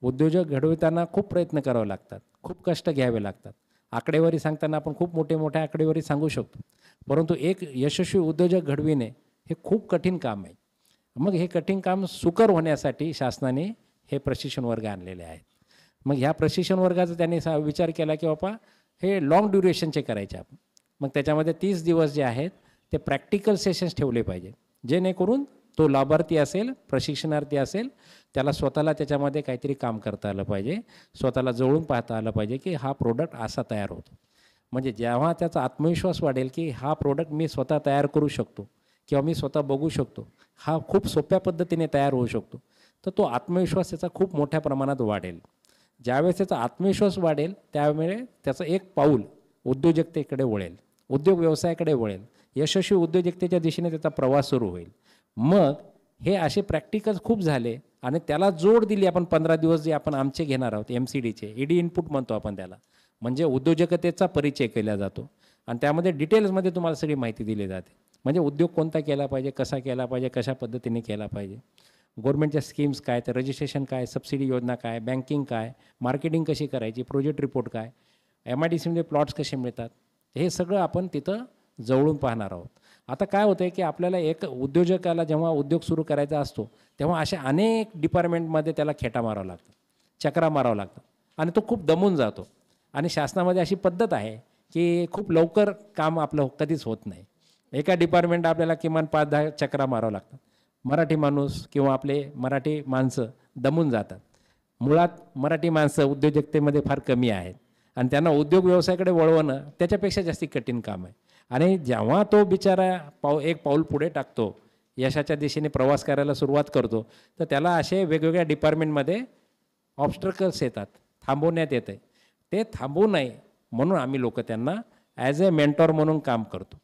उद्योजक घडवताना खूप प्रयत्न करावे लागतात, खूप कष्ट घ्यावे लागतात. आकडेवारी सांगताना आपण खूप मोठे आकडेवारी सांगू शकतो, परंतु एक यशस्वी उद्योजक घडविणे हे खूप कठीण काम आहे. मग हे कठीण काम सुकर होण्यासाठी शासनाने हे प्रशिक्षण वर्ग आणलेले आहेत. मग ह्या प्रशिक्षण वर्गाचा त्यांनी विचार केला की बाबा हे लाँग ड्युरेशनचे करायचे आपण. मग त्याच्यामध्ये 30 दिवस जे आहेत ते प्रॅक्टिकल सेशन्स ठेवले पाहिजे, जेणेकरून तो लाभार्थी असेल, प्रशिक्षणार्थी असेल, त्याला स्वतःला त्याच्यामध्ये काहीतरी काम करता आलं पाहिजे, स्वतःला जवळून पाहता आलं पाहिजे की हा प्रोडक्ट असा तयार होतो. म्हणजे जेव्हा त्याचा आत्मविश्वास वाढेल की हा प्रोडक्ट मी स्वतः तयार करू शकतो किंवा मी स्वतः बघू शकतो, हा खूप सोप्या पद्धतीने तयार होऊ शकतो, तर तो आत्मविश्वास त्याचा खूप मोठ्या प्रमाणात वाढेल. ज्यावेळेस त्याचा आत्मविश्वास वाढेल त्यावेळे त्याचं एक पाऊल उद्योजकतेकडे वळेल, उद्योग व्यवसायाकडे वळेल, यशस्वी उद्योजकतेच्या दिशेने त्याचा प्रवास सुरू होईल. मग हे असे प्रॅक्टिकल्स खूप झाले आणि त्याला जोड दिली आपण 15 दिवस जे आपण आमचे घेणार आहोत MCDचे, ED इनपुट म्हणतो आपण त्याला, म्हणजे उद्योजकतेचा परिचय केला जातो आणि त्यामध्ये डिटेल्समध्ये तुम्हाला सगळी माहिती दिली जाते. म्हणजे उद्योग कोणता केला पाहिजे, कसा केला पाहिजे, कशा पद्धतीने केला पाहिजे, गव्हर्नमेंटच्या स्कीम्स काय, तर रजिस्ट्रेशन काय, सबसिडी योजना काय, बँकिंग काय, मार्केटिंग कशी करायची, प्रोजेक्ट रिपोर्ट काय, MIDCमध्ये प्लॉट्स कसे मिळतात, हे सगळं आपण तिथं जवळून पाहणार आहोत. आता काय होतं आहे की आपल्याला एक उद्योजकाला जेव्हा उद्योग सुरू करायचा असतो तेव्हा अशा अनेक डिपार्टमेंटमध्ये त्याला खेटा मारावं लागतं, चक्रा मारावं लागतं आणि तो खूप दमून जातो. आणि शासनामध्ये अशी पद्धत आहे की खूप लवकर काम आपलं कधीच होत नाही. एका डिपार्टमेंट आपल्याला किमान 5-10 चक्रा मारावं लागतात. मराठी माणूस किंवा आपले मराठी माणसं दमून जातात. मुळात मराठी माणसं उद्योजकतेमध्ये फार कमी आहेत आणि त्यांना उद्योग व्यवसायाकडे वळवणं त्याच्यापेक्षा जास्ती कठीण काम आहे. आणि जेव्हा तो बिचारा एक पाऊल पुढे टाकतो, यशाच्या दिशेने प्रवास करायला सुरुवात करतो, तर त्याला असे वेगवेगळ्या डिपार्टमेंटमध्ये ऑब्स्टकल्स येतात, थांबवण्यात येते. ते थांबवू नये म्हणून आम्ही लोक त्यांना ॲज अ मेंटॉर म्हणून काम करतो.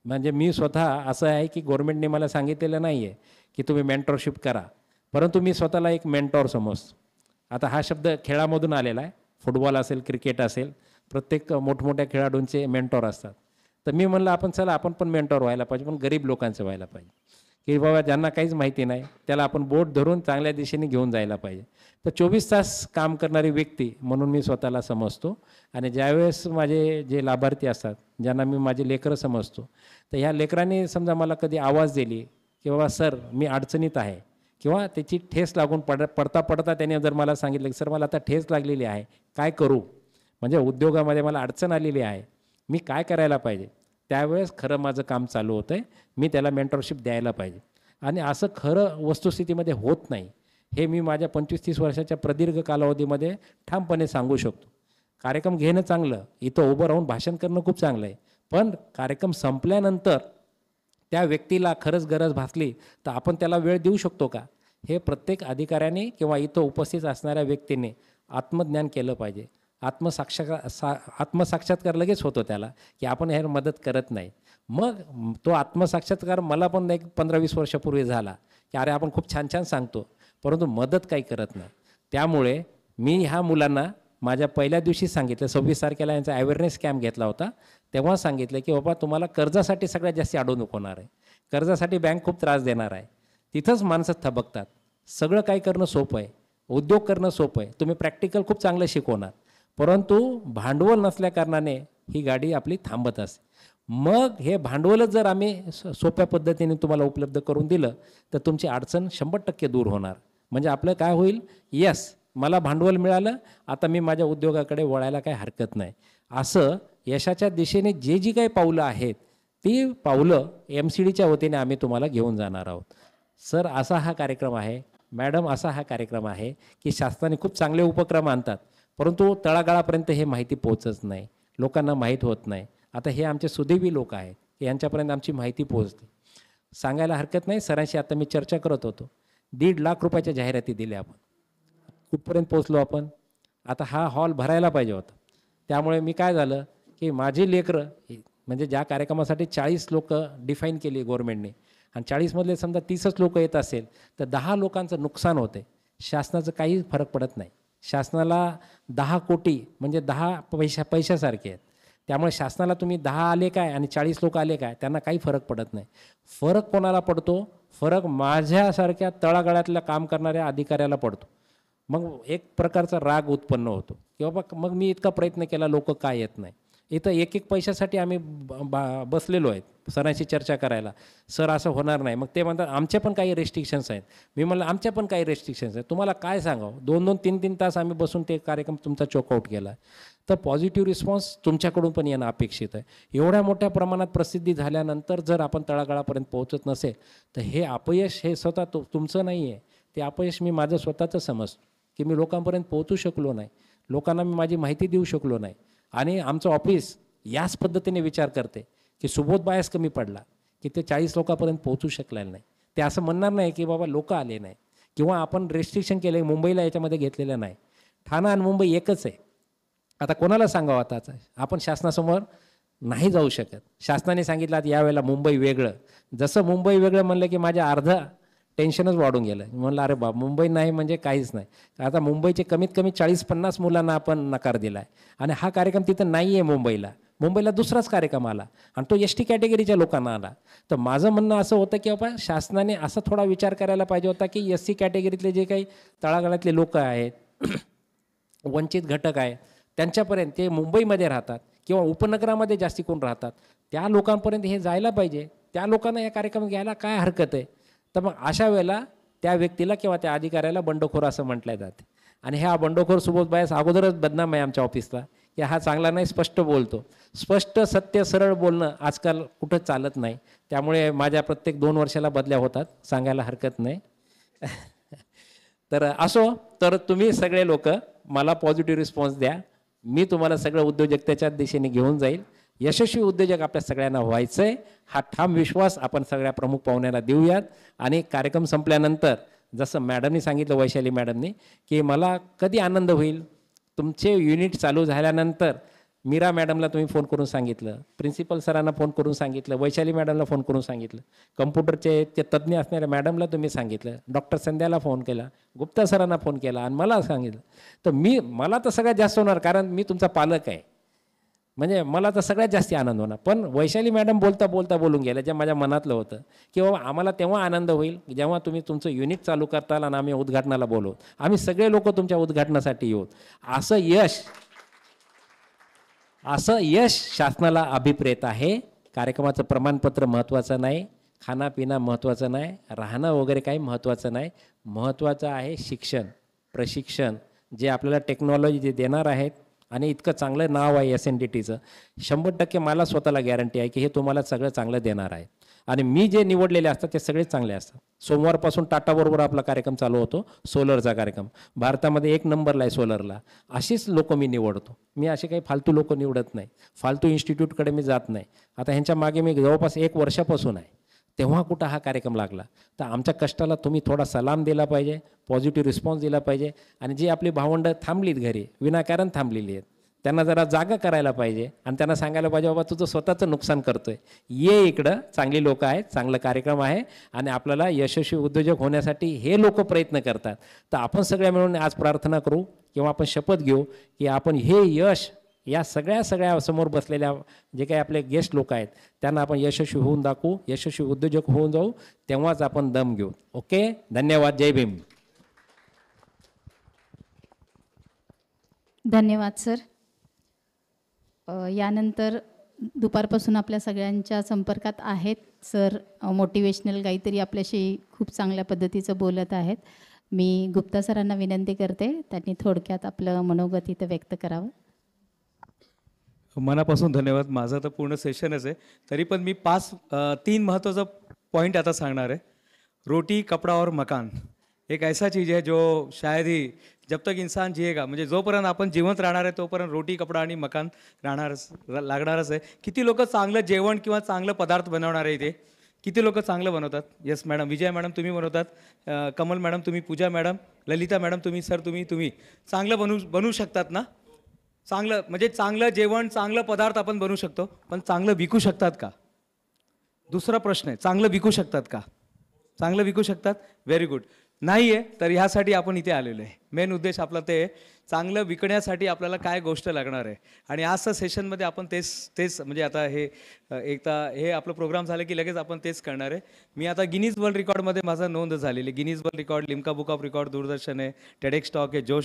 म्हणजे मी स्वतः असं आहे की गव्हर्नमेंटने मला सांगितलेलं नाही आहे की तुम्ही मेंटॉरशिप करा, परंतु मी स्वतःला एक मेंटॉर समजतो. आता हा शब्द खेळामधून आलेला आहे. फुटबॉल असेल, क्रिकेट असेल, प्रत्येक मोठमोठ्या खेळाडूंचे मेंटॉर असतात. तर मी म्हणलं आपण पण मेंटॉर व्हायला पाहिजे, पण गरीब लोकांचं व्हायला पाहिजे की बाबा ज्यांना काहीच माहिती नाही त्याला आपण बोट धरून चांगल्या दिशेने घेऊन जायला पाहिजे. तर 24 तास काम करणारी व्यक्ती म्हणून मी स्वतःला समजतो. आणि ज्यावेळेस माझे जे लाभार्थी असतात, ज्यांना मी माझे लेकरं समजतो, तर ह्या लेकरांनी समजा मला कधी आवाज दिली की बाबा सर मी अडचणीत आहे, किंवा त्याची ठेस लागून पडता त्याने जर मला सांगितलं की सर मला आता ठेस लागलेली आहे, काय करू, म्हणजे उद्योगामध्ये मला अडचण आलेली आहे, मी काय करायला पाहिजे, त्यावेळेस खरं माझं काम चालू होतं आहे. मी त्याला मेंटॉरशिप द्यायला पाहिजे. आणि असं खरं वस्तुस्थितीमध्ये होत नाही, हे मी माझ्या 25-30 वर्षाच्या प्रदीर्घ कालावधीमध्ये ठामपणे सांगू शकतो. कार्यक्रम घेणं चांगलं, इथं उभं राहून भाषण करणं खूप चांगलं आहे, पण कार्यक्रम संपल्यानंतर त्या व्यक्तीला खरंच गरज भासली तर आपण त्याला वेळ देऊ शकतो का, हे प्रत्येक अधिकाऱ्याने किंवा इथं उपस्थित असणाऱ्या व्यक्तीने आत्मज्ञान केलं पाहिजे. आत्मसाक्षात्कार लगेच होतो त्याला की आपण ह्याला मदत करत नाही. मग तो आत्मसाक्षात्कार मला पण एक 15-20 वर्षापूर्वी झाला की अरे आपण खूप छान छान सांगतो परंतु मदत काही करत नाही. त्यामुळे मी ह्या मुलांना माझ्या पहिल्या दिवशी सांगितलं, 26 तारखेला यांचा अवेअरनेस कॅम्प घेतला होता, तेव्हा सांगितलं की बाबा तुम्हाला कर्जासाठी सगळ्यात जास्त अडवणूक होणार आहे, कर्जासाठी बँक खूप त्रास देणार आहे. तिथंच माणसं थबकतात. सगळं काही करणं सोपं आहे, उद्योग करणं सोपं आहे, तुम्ही प्रॅक्टिकल खूप चांगलं शिकवणार, परंतु भांडवल नसल्याकारणाने ही गाडी आपली थांबत असते. मग हे भांडवलच जर आम्ही सोप्या पद्धतीने तुम्हाला उपलब्ध करून दिलं तर तुमची अडचण 100% दूर होणार. म्हणजे आपलं काय होईल, यस मला भांडवल मिळालं, आता मी माझ्या उद्योगाकडे वळायला काही हरकत नाही. असं यशाच्या दिशेने जी काही पावलं आहेत ती पावलं MCDच्या वतीने आम्ही तुम्हाला घेऊन जाणार आहोत. सर असा हा कार्यक्रम आहे, मॅडम असा हा कार्यक्रम आहे की शासनाने खूप चांगले उपक्रम आणतात, परंतु तळागाळापर्यंत हे माहिती पोहोचत नाही, लोकांना माहीत होत नाही. आता हे आमचे सुदैवी लोक आहेत की यांच्यापर्यंत आमची माहिती पोहोचते. सांगायला हरकत नाही, सरांशी आता मी चर्चा करत होतो, 1.5 लाख रुपयाच्या जाहिराती दिल्या आपण. कुठपर्यंत पोचलो आपण? आता हा हॉल भरायला पाहिजे होता. त्यामुळे मी काय झालं की माझी लेकरं म्हणजे ज्या कार्यक्रमासाठी 40 लोक डिफाईन केली गव्हर्नमेंटने आणि 40मधले समजा 30च लोक येत असेल तर 10 लोकांचं नुकसान होते. शासनाचं काही फरक पडत नाही. शासनाला 10 कोटी म्हणजे 10 पैशासारखे आहेत. त्यामुळे शासनाला तुम्ही 10 आले काय आणि 40 लोक आले काय त्यांना काही फरक पडत नाही. फरक कोणाला पडतो? फरक माझ्यासारख्या तळागाळातल्या काम करणाऱ्या अधिकाऱ्याला पडतो. मग एक प्रकारचा राग उत्पन्न होतो की बाबा मग मी इतका प्रयत्न केला, लोक काय येत नाही. इथं एक पैशासाठी आम्ही बसलेलो आहेत सरांशी चर्चा करायला, सर असं होणार नाही. मग ते म्हणतात आमचे पण काही रेस्ट्रिक्शन्स आहेत. मी म्हणलं आमच्या पण काही रेस्ट्रिक्शन्स आहेत, तुम्हाला काय सांगावं. 2-2, 3-3 तास आम्ही बसून ते कार्यक्रम तुमचा चोकआउट केला. तर पॉझिटिव्ह रिस्पॉन्स तुमच्याकडून पण येणं अपेक्षित आहे. एवढ्या मोठ्या प्रमाणात प्रसिद्धी झाल्यानंतर जर आपण तळागाळापर्यंत पोहोचत नसेल तर हे अपयश हे स्वतः तुमचं नाही आहे, ते अपयश मी माझं स्वतःचं समजतो की मी लोकांपर्यंत पोहोचू शकलो नाही, लोकांना मी माझी माहिती देऊ शकलो नाही. आणि आमचं ऑफिस याच पद्धतीने विचार करते की सुबोध बायस कमी पडला की ते 40 लोकांपर्यंत पोहोचू शकलेलं नाही. ते असं म्हणणार नाही की बाबा लोक आले नाही किंवा आपण रेस्ट्रिक्शन केले, मुंबईला याच्यामध्ये घेतलेलं नाही. ठाणा आणि मुंबई एकच आहे. आता कोणाला सांगावं, आता आपण शासनासमोर नाही जाऊ शकत. शासनाने सांगितलं आता यावेळेला मुंबई वेगळं. जसं मुंबई वेगळं म्हणलं की माझ्या अर्धा टेन्शनच वाढून गेलं. म्हणलं अरे बा मुंबई नाही म्हणजे काहीच नाही. आता मुंबईचे कमीत कमी 40-50 मुलांना आपण नकार दिला आहे आणि हा कार्यक्रम तिथं नाही आहे मुंबईला दुसराच कार्यक्रम आला आणि तो ST कॅटेगरीच्या लोकांना आला. तर माझं म्हणणं असं होतं की बाबा शासनाने असा थोडा विचार करायला पाहिजे होता की SC कॅटेगरीतले जे काही तळागाळातले लोक आहेत, वंचित घटक आहे, त्यांच्यापर्यंत ते मुंबईमध्ये राहतात किंवा उपनगरामध्ये जास्ती कोण राहतात त्या लोकांपर्यंत हे जायला पाहिजे. त्या लोकांना या कार्यक्रम घ्यायला काय हरकत आहे. तर मग अशा वेळेला त्या व्यक्तीला किंवा त्या अधिकाऱ्याला बंडखोर असं म्हटलं जाते. आणि हा बंडखोर सुबोध बायस अगोदरच बदनाम आहे आमच्या ऑफिसला की हा चांगला नाही, स्पष्ट बोलतो. स्पष्ट सत्य सरळ बोलणं आजकाल कुठं चालत नाही. त्यामुळे माझ्या प्रत्येक 2 वर्षाला बदल्या होतात, सांगायला हरकत नाही. तर असो, तर तुम्ही सगळे लोक मला पॉझिटिव्ह रिस्पॉन्स द्या. मी तुम्हाला सगळं उद्योजकतेच्या दिशेने घेऊन जाईल. यशस्वी उद्योजक आपल्या सगळ्यांना व्हायचं आहे हा ठाम विश्वास आपण सगळ्या प्रमुख पाहुण्यांना देऊयात. आणि कार्यक्रम संपल्यानंतर जसं मॅडमनी सांगितलं, वैशाली मॅडमनी, की मला कधी आनंद होईल, तुमचे युनिट चालू झाल्यानंतर मीरा मॅडमला तुम्ही फोन करून सांगितलं, प्रिन्सिपल सरांना फोन करून सांगितलं, वैशाली मॅडमला फोन करून सांगितलं, कम्प्युटरचे ते तज्ज्ञ असणाऱ्या मॅडमला तुम्ही सांगितलं, डॉक्टर संध्याला फोन केला, गुप्ता सरांना फोन केला आणि मला सांगितलं. तर मला तर सगळ्यात जास्त होणार, कारण मी तुमचा पालक आहे, म्हणजे मला तर सगळ्यात जास्त आनंद होणार. पण वैशाली मॅडम बोलता बोलता बोलून गेल्या, जे माझ्या मनातलं होतं की बाबा आम्हाला तेव्हा आनंद होईल जेव्हा तुम्ही तुमचं युनिट चालू करताल आणि आम्ही उद्घाटनाला बोलवू, आम्ही सगळे लोक तुमच्या उद्घाटनासाठी येऊ. असं यश शासनाला अभिप्रेत आहे. कार्यक्रमाचं प्रमाणपत्र महत्त्वाचं नाही, खानापिना महत्त्वाचं नाही, राहणं वगैरे काही महत्त्वाचं नाही. महत्त्वाचं आहे शिक्षण, प्रशिक्षण, जे आपल्याला टेक्नॉलॉजी जे देणार आहेत. आणि इतकं चांगलं नाव आहे SNDTचं, 100% मला स्वतःला गॅरंटी आहे की हे तुम्हाला सगळं चांगलं देणार आहे. आणि मी जे निवडलेले असतात ते सगळे चांगले असतात. सोमवारपासून टाटाबरोबर आपला कार्यक्रम चालू होतो, सोलरचा कार्यक्रम. भारतामध्ये 1 नंबरला आहे सोलरला. अशीच लोक मी निवडतो. मी असे काही फालतू लोक निवडत नाही, फालतू इन्स्टिट्यूटकडे मी जात नाही. आता ह्यांच्या मागे मी जवळपास 1 वर्षापासून आहे, तेव्हा कुठं हा कार्यक्रम लागला. तर आमच्या कष्टाला तुम्ही थोडा सलाम दिला पाहिजे, पॉझिटिव्ह रिस्पॉन्स दिला पाहिजे. आणि जी आपली भावंडं थांबलीत घरी, विनाकारण थांबलेली आहेत, त्यांना जरा जागा करायला पाहिजे आणि त्यांना सांगायला पाहिजे बाबा तुझं स्वतःचं नुकसान करतोय, ये इकडं, चांगली लोक आहेत, चांगलं कार्यक्रम आहे आणि आपल्याला यशस्वी उद्योजक होण्यासाठी हे लोक प्रयत्न करतात. तर आपण सगळ्या मिळून आज प्रार्थना करू किंवा आपण शपथ घेऊ की आपण हे यश या सगळ्या समोर बसलेल्या जे काही आपले गेस्ट लोक आहेत त्यांना आपण यशस्वी होऊन दाखवू, यशस्वी उद्योजक होऊन जाऊ, तेव्हाच आपण दम घेऊ. ओके, धन्यवाद. जय भीम. धन्यवाद सर. यानंतर दुपारपासून आपल्या सगळ्यांच्या संपर्कात आहेत सर. मोटिवेशनल काहीतरी आपल्याशी खूप चांगल्या पद्धतीचं बोलत आहेत. मी गुप्ता सरांना विनंती करते त्यांनी थोडक्यात आपलं मनोगत इथं व्यक्त करावं. मनापासून धन्यवाद. माझं तर पूर्ण सेशनच आहे, तरी पण मी 3 महत्त्वाचा पॉइंट आता सांगणार आहे. रोटी, कपड़ा और मकान एक ऐसा चीज़ है जो शायद ही जब तक इंसान जिएगा, म्हणजे जोपर्यंत आपण जिवंत राहणार आहे तोपर्यंत रोटी, कपडा आणि मकान लागणारच आहे. किती लोक चांगलं जेवण किंवा चांगलं पदार्थ बनवणार आहे इथे? किती लोक चांगलं बनवतात? येस मॅडम, विजया मॅडम तुम्ही बनवतात, कमल मॅडम तुम्ही, पूजा मॅडम, ललिता मॅडम तुम्ही, सर तुम्ही चांगलं बनवू शकतात ना? चांगलं म्हणजे चांगलं जेवण, चांगलं पदार्थ आपण बनवू शकतो, पण चांगलं विकू शकतात का? दुसरा प्रश्न आहे, चांगलं विकू शकतात का? चांगलं विकू शकतात? Very good. नाही आहे तर ह्यासाठी आपण इथे आलेलो आहे. मेन उद्देश आपला ते चांगलं विकण्यासाठी आपल्याला काय गोष्ट लागणार आहे. आणि आजच्या सेशनमध्ये आपण तेच म्हणजे आता हे आपलं प्रोग्राम झालं की लगेच आपण तेच करणार आहे. मी आता गिनीज वर्ल्ड रेकॉर्डमध्ये माझा नोंद झालेली. Guinness world record, Limca book of record, Doordarshan आहे, टेडेक्स टॉक आहे, जो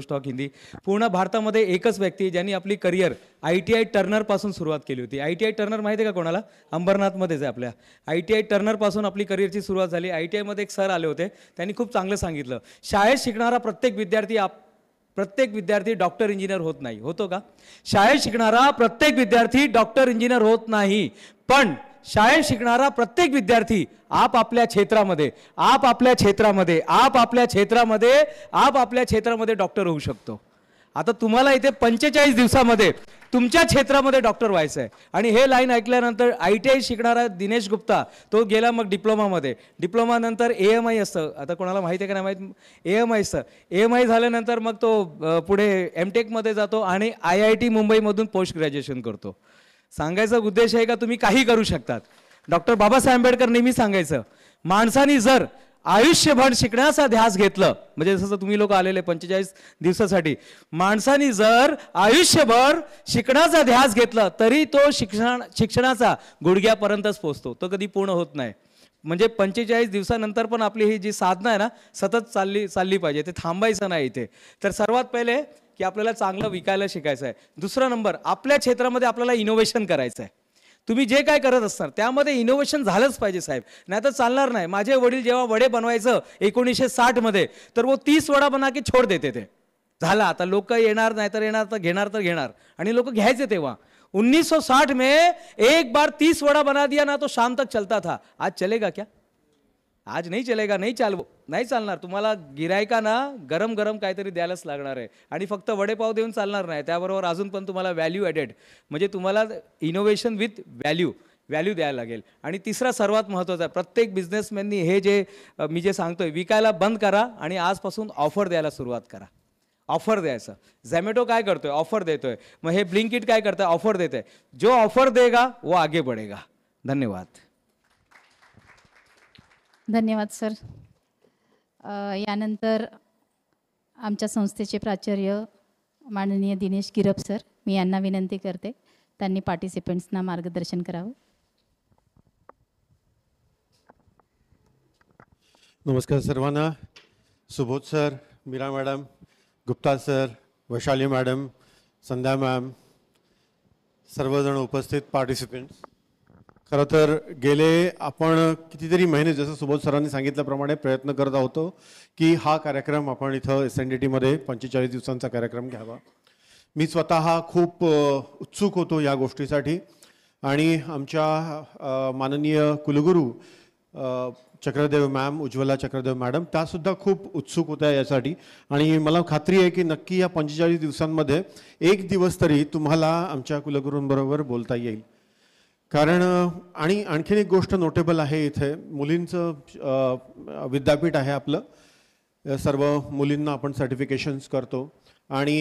स्टॉक हिंदी. पूर्ण भारतामध्ये एकच व्यक्ती ज्यांनी आपली करिअर ITI टर्नरपासून सुरुवात केली होती. ITI टर्नर माहिती आहे का कोणाला? अंबरनाथमध्येच आहे आपल्या. ITI टर्नरपासून आपली करिअरची सुरुवात झाली. ITI मध्ये एक सर आले होते, त्यांनी खूप चांगलं सांगितलं, शाळेत शिकणारा प्रत्येक विद्यार्थी डॉक्टर इंजिनियर होत नाही. होतो का? शाळेत शिकणारा प्रत्येक विद्यार्थी डॉक्टर इंजिनियर होत नाही, पण शाळेत शिकणारा प्रत्येक विद्यार्थी आपापल्या क्षेत्रामध्ये डॉक्टर होऊ शकतो. आता तुम्हाला इथे 45 दिवसामध्ये तुमच्या क्षेत्रामध्ये डॉक्टर व्हायचं आहे. आणि हे लाईन ऐकल्यानंतर ITI शिकणारा दिनेश गुप्ता तो गेला मग डिप्लोमामध्ये. डिप्लोमा नंतर AMI असतं, आता कोणाला माहिती आहे का नाही माहीत? AMI असतं. AMI झाल्यानंतर मग तो पुढे MTechमध्ये जातो आणि IIT मुंबईमधून पोस्ट ग्रॅज्युएशन करतो. सांगायचा उद्देश आहे का तुम्ही काही करू शकतात. डॉक्टर बाबासाहेब आंबेडकर नेहमी सांगायचं, माणसाने जर आयुष्यभर शिकण्याचा ध्यास घेतलं, म्हणजे जसं तुम्ही लोक आलेले 45 दिवसासाठी, माणसाने जर आयुष्यभर शिकण्याचा ध्यास घेतला तरी तो शिक्षणाचा गुडघ्यापर्यंतच पोहोचतो, तो कधी पूर्ण होत नाही. म्हणजे 45 दिवसानंतर पण आपली ही जी साधना आहे ना सतत चालली पाहिजे, ते थांबायचं नाही इथे. तर सर्वात पहिले की आपल्याला चांगलं विकायला शिकायचं आहे. दुसरा नंबर, आपल्या क्षेत्रामध्ये आपल्याला इनोव्हेशन करायचं आहे. तुम्ही जे काय करत असणार त्यामध्ये इनोव्हेशन झालंच पाहिजे साहेब, नाही तर चालणार नाही. माझे वडील जेव्हा वडे बनवायचं 1960 मध्ये, तर वो 30 वडा बना के छोड देते थे. झाला, आता लोक येणार नाही तर घेणार आणि लोक घ्यायचे. तेव्हा 1960 में एक बार 30 वडा बना दिया ना तो शाम तक चलता था. आज चलेगा क्या? आज नहीं चलेगा, नाही चालणार. तुम्हाला गिरायकांना गरम काहीतरी द्यायलाच लागणार आहे. आणि फक्त वडेपाव देऊन चालणार नाही, त्याबरोबर अजून पण तुम्हाला व्हॅल्यू ॲडेड, म्हणजे तुम्हाला इनोव्हेशन विथ व्हॅल्यू द्यायला लागेल. आणि तिसरा सर्वात महत्त्वाचा आहे, प्रत्येक बिझनेसमॅननी हे जे मी जे सांगतोय विकायला बंद करा आणि आजपासून ऑफर द्यायला सुरुवात करा. ऑफर द्यायचं. झॅमॅटो काय करतोय? ऑफर देतोय. मग हे ब्लिंकिट काय करतंय? ऑफर देत आहे. जो ऑफर देगा वो आगे बढ़ेगा. धन्यवाद. धन्यवाद सर. यानंतर आमच्या संस्थेचे प्राचार्य माननीय दिनेश गिरप सर, मी यांना विनंती करते त्यांनी पार्टिसिपंट्सना मार्गदर्शन करावं. नमस्कार सर्वांना. Subodh sir, Meera madam, Gupta sir, Vaishali madam, Sandhya ma'am, सर्वजण उपस्थित पार्टिसिपंट्स. खरं तर गेले आपण कितीतरी महिने, जसं सुबोध सरांनी सांगितल्याप्रमाणे प्रयत्न करत आहोत की हा कार्यक्रम आपण इथं SNDTमध्ये 45 दिवसांचा कार्यक्रम घ्यावा. मी स्वतः खूप उत्सुक होतो या गोष्टीसाठी आणि आमच्या माननीय कुलगुरू चक्रदेव मॅम, उज्ज्वला चक्रदेव मॅडम, त्यासुद्धा खूप उत्सुक होत्या यासाठी. आणि मला खात्री आहे की नक्की या 45 दिवसांमध्ये एक दिवस तरी तुम्हाला आमच्या कुलगुरूंबरोबर बोलता येईल. कारण आणि आणखीन एक गोष्ट नोटेबल आहे, इथे मुलींचं विद्यापीठ आहे आपलं. सर्व मुलींना आपण सर्टिफिकेशन्स करतो. आणि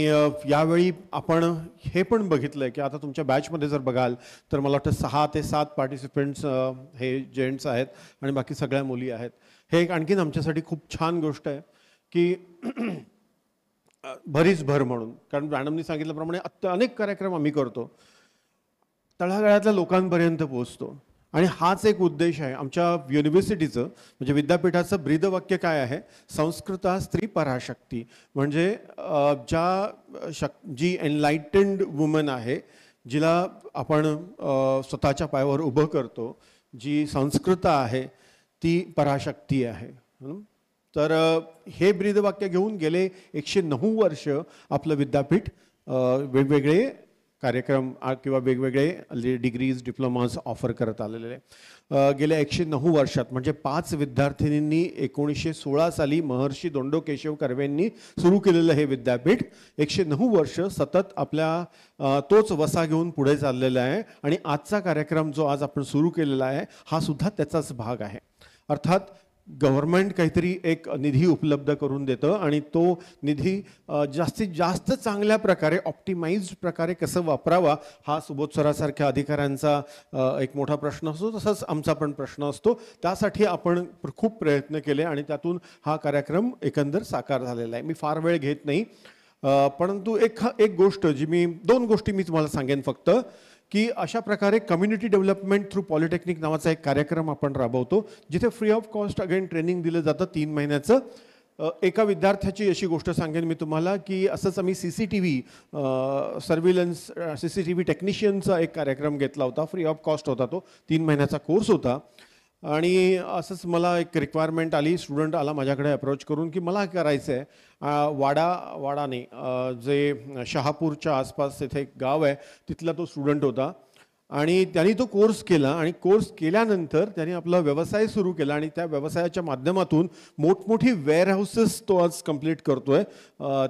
यावेळी आपण हे पण बघितलं आहे की आता तुमच्या बॅचमध्ये जर बघाल तर मला वाटतं 6 ते 7 पार्टिसिपंट्स हे जेंट्स आहेत आणि बाकी सगळ्या मुली आहेत. हे एक आणखीन आमच्यासाठी खूप छान गोष्ट आहे की भरीच भर म्हणून, कारण मॅडमनी सांगितल्याप्रमाणे अनेक कार्यक्रम आम्ही करतो, तळागाळातल्या लोकांपर्यंत पोहोचतो. आणि हाच एक उद्देश आहे आमच्या युनिव्हर्सिटीचं, म्हणजे विद्यापीठाचं ब्रीदवाक्य काय आहे, संस्कृता स्त्री पराशक्ती. म्हणजे जी एनलाइटन्ड वुमन आहे, जिला आपण स्वतःच्या पायावर उभं करतो, जी संस्कृता आहे ती पराशक्ती आहे. तर हे ब्रीदवाक्य घेऊन गेले 109 वर्ष आपलं विद्यापीठ वेगवेगळे कार्यक्रम किंवा वेगवेगळे डिग्रीज डिप्लोमाज ऑफर करत आलेले आहे. गेल्या 109 वर्षात म्हणजे 5 विद्यार्थिनींनी 1916 साली महर्षी दोंडो केशव कर्वेंनी सुरू केलेलं हे विद्यापीठ 109 वर्ष सतत आपल्या तोच वसा घेऊन पुढे चाललेला आहे. आणि आजचा कार्यक्रम जो आज आपण सुरू केलेला आहे हा सुद्धा त्याचाच भाग आहे. अर्थात गव्हर्नमेंट काहीतरी एक निधी उपलब्ध करून देतं आणि तो निधी जास्तीत जास्त चांगल्या प्रकारे ऑप्टिमाइज्ड प्रकारे कसं वापरावा हा सुबोध सरासारख्या अधिकाऱ्यांचा एक मोठा प्रश्न असतो, तसंच आमचा पण प्रश्न असतो. त्यासाठी आपण खूप प्रयत्न केले आणि त्यातून हा कार्यक्रम एकंदर साकार झालेला आहे. मी फार वेळ घेत नाही, परंतु एक गोष्ट दोन गोष्टी मी तुम्हाला सांगेन फक्त, की अशा प्रकारे कम्युनिटी डेव्हलपमेंट थ्रू पॉलिटेक्निक नावाचा एक कार्यक्रम आपण राबवतो, जिथे free of cost again training दिलं जातं 3 महिन्याचं. एका विद्यार्थ्याची अशी गोष्ट सांगेन मी तुम्हाला, की असंच आम्ही CCTV सर्व्हिलन्स CCTV टेक्निशियनचा एक कार्यक्रम घेतला होता. फ्री ऑफ कॉस्ट होता, तो 3 महिन्याचा कोर्स होता. आणि असंच मला एक रिक्वायरमेंट आली, स्टुडंट आला माझ्याकडे अप्रोच करून की मला करायचं आहे. वाडाने जे शहापूरच्या आसपास तिथे एक गाव आहे, तिथला तो स्टुडंट होता आणि त्यांनी तो कोर्स केला. आणि कोर्स केल्यानंतर त्यांनी आपला व्यवसाय सुरू केला आणि त्या व्यवसायाच्या माध्यमातून मोठमोठी वेअरहाऊसेस तो आज कंप्लीट करतोय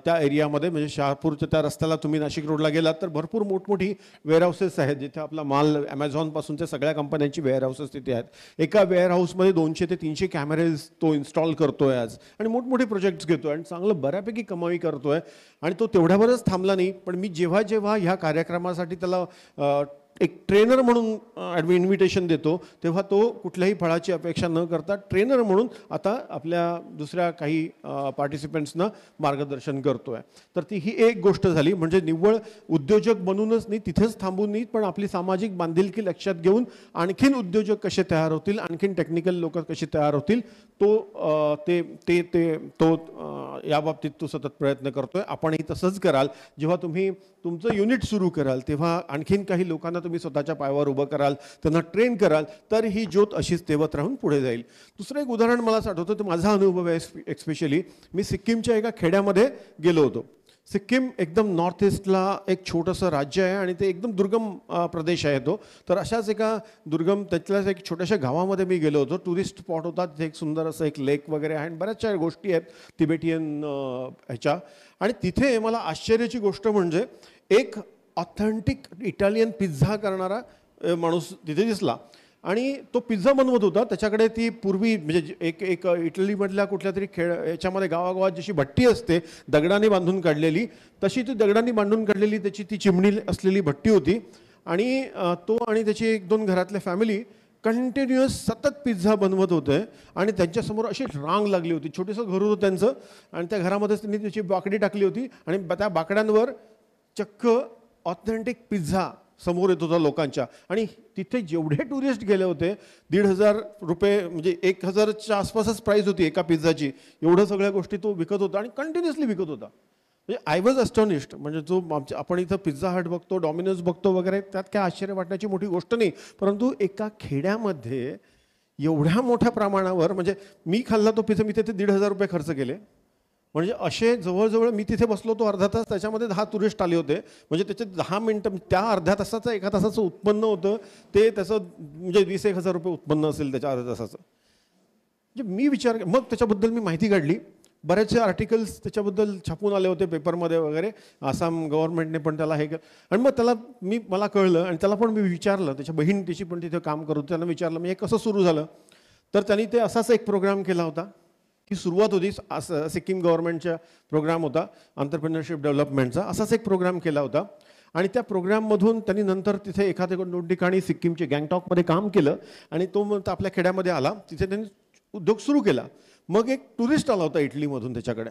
त्या एरियामध्ये. म्हणजे शहापूरच्या त्या रस्त्याला तुम्ही नाशिक रोडला गेलात तर भरपूर मोठमोठी वेअरहाऊसेस आहेत, जिथे आपला माल ॲमेझॉनपासूनच्या सगळ्या कंपन्यांची वेअरहाऊसेस तिथे आहेत. एका वेअरहाऊसमध्ये 200 ते 300 कॅमेरेज तो इन्स्टॉल करतोय आज आणि मोठमोठे प्रोजेक्ट्स घेतोय आणि चांगलं बऱ्यापैकी कमाई करतोय. आणि तो तेवढ्यावरच थांबला नाही, पण मी जेव्हा ह्या कार्यक्रमासाठी त्याला एक ट्रेनर म्हणून इन्व्हिटेशन देतो, तेव्हा तो कुठल्याही फळाची अपेक्षा न करता ट्रेनर म्हणून आता आपल्या दुसऱ्या काही पार्टिसिपंट्सना मार्गदर्शन करतोय. तर ही एक गोष्ट झाली. म्हणजे निव्वळ उद्योजक बनूनच नाही, तिथेच थांबून नाही, पण आपली सामाजिक बांधिलकी लक्षात घेऊन आणखीन उद्योजक कसे तयार होतील, आणखीन टेक्निकल लोक कशी तयार होतील, तो या बाबतीत तो सतत प्रयत्न करतोय. आपणही तसंच कराल. जेव्हा तुम्ही तुमचं युनिट सुरू कराल तेव्हा आणखीन काही लोकांना तुम्ही स्वतःच्या पायावर उभं कराल, त्यांना ट्रेन कराल, तर ही ज्योत अशीच तेवत राहून पुढे जाईल. दुसरं एक उदाहरण मला असं आठवतं, तो माझा अनुभव आहे. एक्स्पेशली मी सिक्कीमच्या एका खेड्यामध्ये गेलो होतो. सिक्कीम एकदम नॉर्थ ईस्टला एक छोटंसं राज्य आहे आणि ते एकदम दुर्गम प्रदेश आहे तो. तर अशाच एका दुर्गम त्यातल्याच एक छोट्याशा गावामध्ये मी गेलो होतो. टुरिस्ट स्पॉट होता, तिथे एक सुंदर असं एक लेक वगैरे आहे आणि बऱ्याचशा गोष्टी आहेत तिबेटियन ह्याच्या. आणि तिथे मला आश्चर्याची गोष्ट म्हणजे एक ऑथेंटिक इटालियन पिझ्झा करणारा माणूस तिथे दिसला आणि तो पिझ्झा बनवत होता. त्याच्याकडे ती पूर्वी म्हणजे एक इटलीमधल्या कुठल्या तरी याच्यामध्ये गावागावात जशी भट्टी असते दगडाने बांधून काढलेली, तशी ती दगडांनी बांधून काढलेली त्याची ती चिमणी असलेली भट्टी होती. आणि तो आणि त्याची 1-2 घरातल्या फॅमिली कंटिन्युअस सतत पिझ्झा बनवत होते आणि त्यांच्यासमोर अशी रांग लागली होती. छोटंसं घर होतं त्यांचं आणि त्या घरामध्येच त्यांनी त्याची बाकडी टाकली होती आणि त्या बाकड्यांवर चक्क ऑथेंटिक पिझ्झा समोर येत होता लोकांच्या. आणि तिथे जेवढे टुरिस्ट गेले होते, 1,500 रुपये म्हणजे 1,000च्या आसपासच प्राईस होती एका पिझ्झाची. एवढं सगळ्या गोष्टी तो विकत होता आणि कंटिन्युअसली विकत होता. म्हणजे आय वॉज अस्टॉनिश्ड. म्हणजे जो आपण इथं पिझ्झा हट बघतो, डॉमिनोज बघतो वगैरे, त्यात काय आश्चर्य वाटण्याची मोठी गोष्ट नाही. परंतु एका खेड्यामध्ये एवढ्या मोठ्या प्रमाणावर, म्हणजे मी खाल्ला तो पिझ्झा, मी तिथे 1,500 रुपये खर्च केले. म्हणजे असे जवळजवळ मी तिथे बसलो तो अर्धा तास, त्याच्यामध्ये 10 टुरिस्ट आले होते. म्हणजे त्याचे 10 मिनटं, त्या अर्ध्या तासाचं 1 तासाचं उत्पन्न होतं ते त्याचं, म्हणजे 20-1,000 रुपये उत्पन्न असेल त्याच्या अर्ध्या तासाचं. म्हणजे मी मग त्याच्याबद्दल मी माहिती काढली. बरेचसे आर्टिकल्स त्याच्याबद्दल छापून आले होते पेपरमध्ये वगैरे. आसाम गव्हर्नमेंटने पण त्याला हे आणि मग मला कळलं आणि त्याला पण मी विचारलं. त्याच्या बहीण तिची पण तिथे काम करत होती. त्यांना विचारलं मी हे कसं सुरू झालं. तर त्यांनी ते असाच एक प्रोग्राम केला होता. ही सुरुवात होती, सिक्कीम गव्हर्नमेंटचा प्रोग्राम होता एंटरप्रेन्योरशिप डेव्हलपमेंटचा. असाच एक प्रोग्राम केला होता आणि त्या प्रोग्राममधून त्यांनी नंतर तिथे एखाद्या 2 ठिकाणी सिक्कीमचे गँगटॉकमध्ये काम केलं आणि तो मग आपल्या खेड्यामध्ये आला. तिथे त्यांनी उद्योग सुरू केला. मग एक टुरिस्ट आला होता इटलीमधून त्याच्याकडे.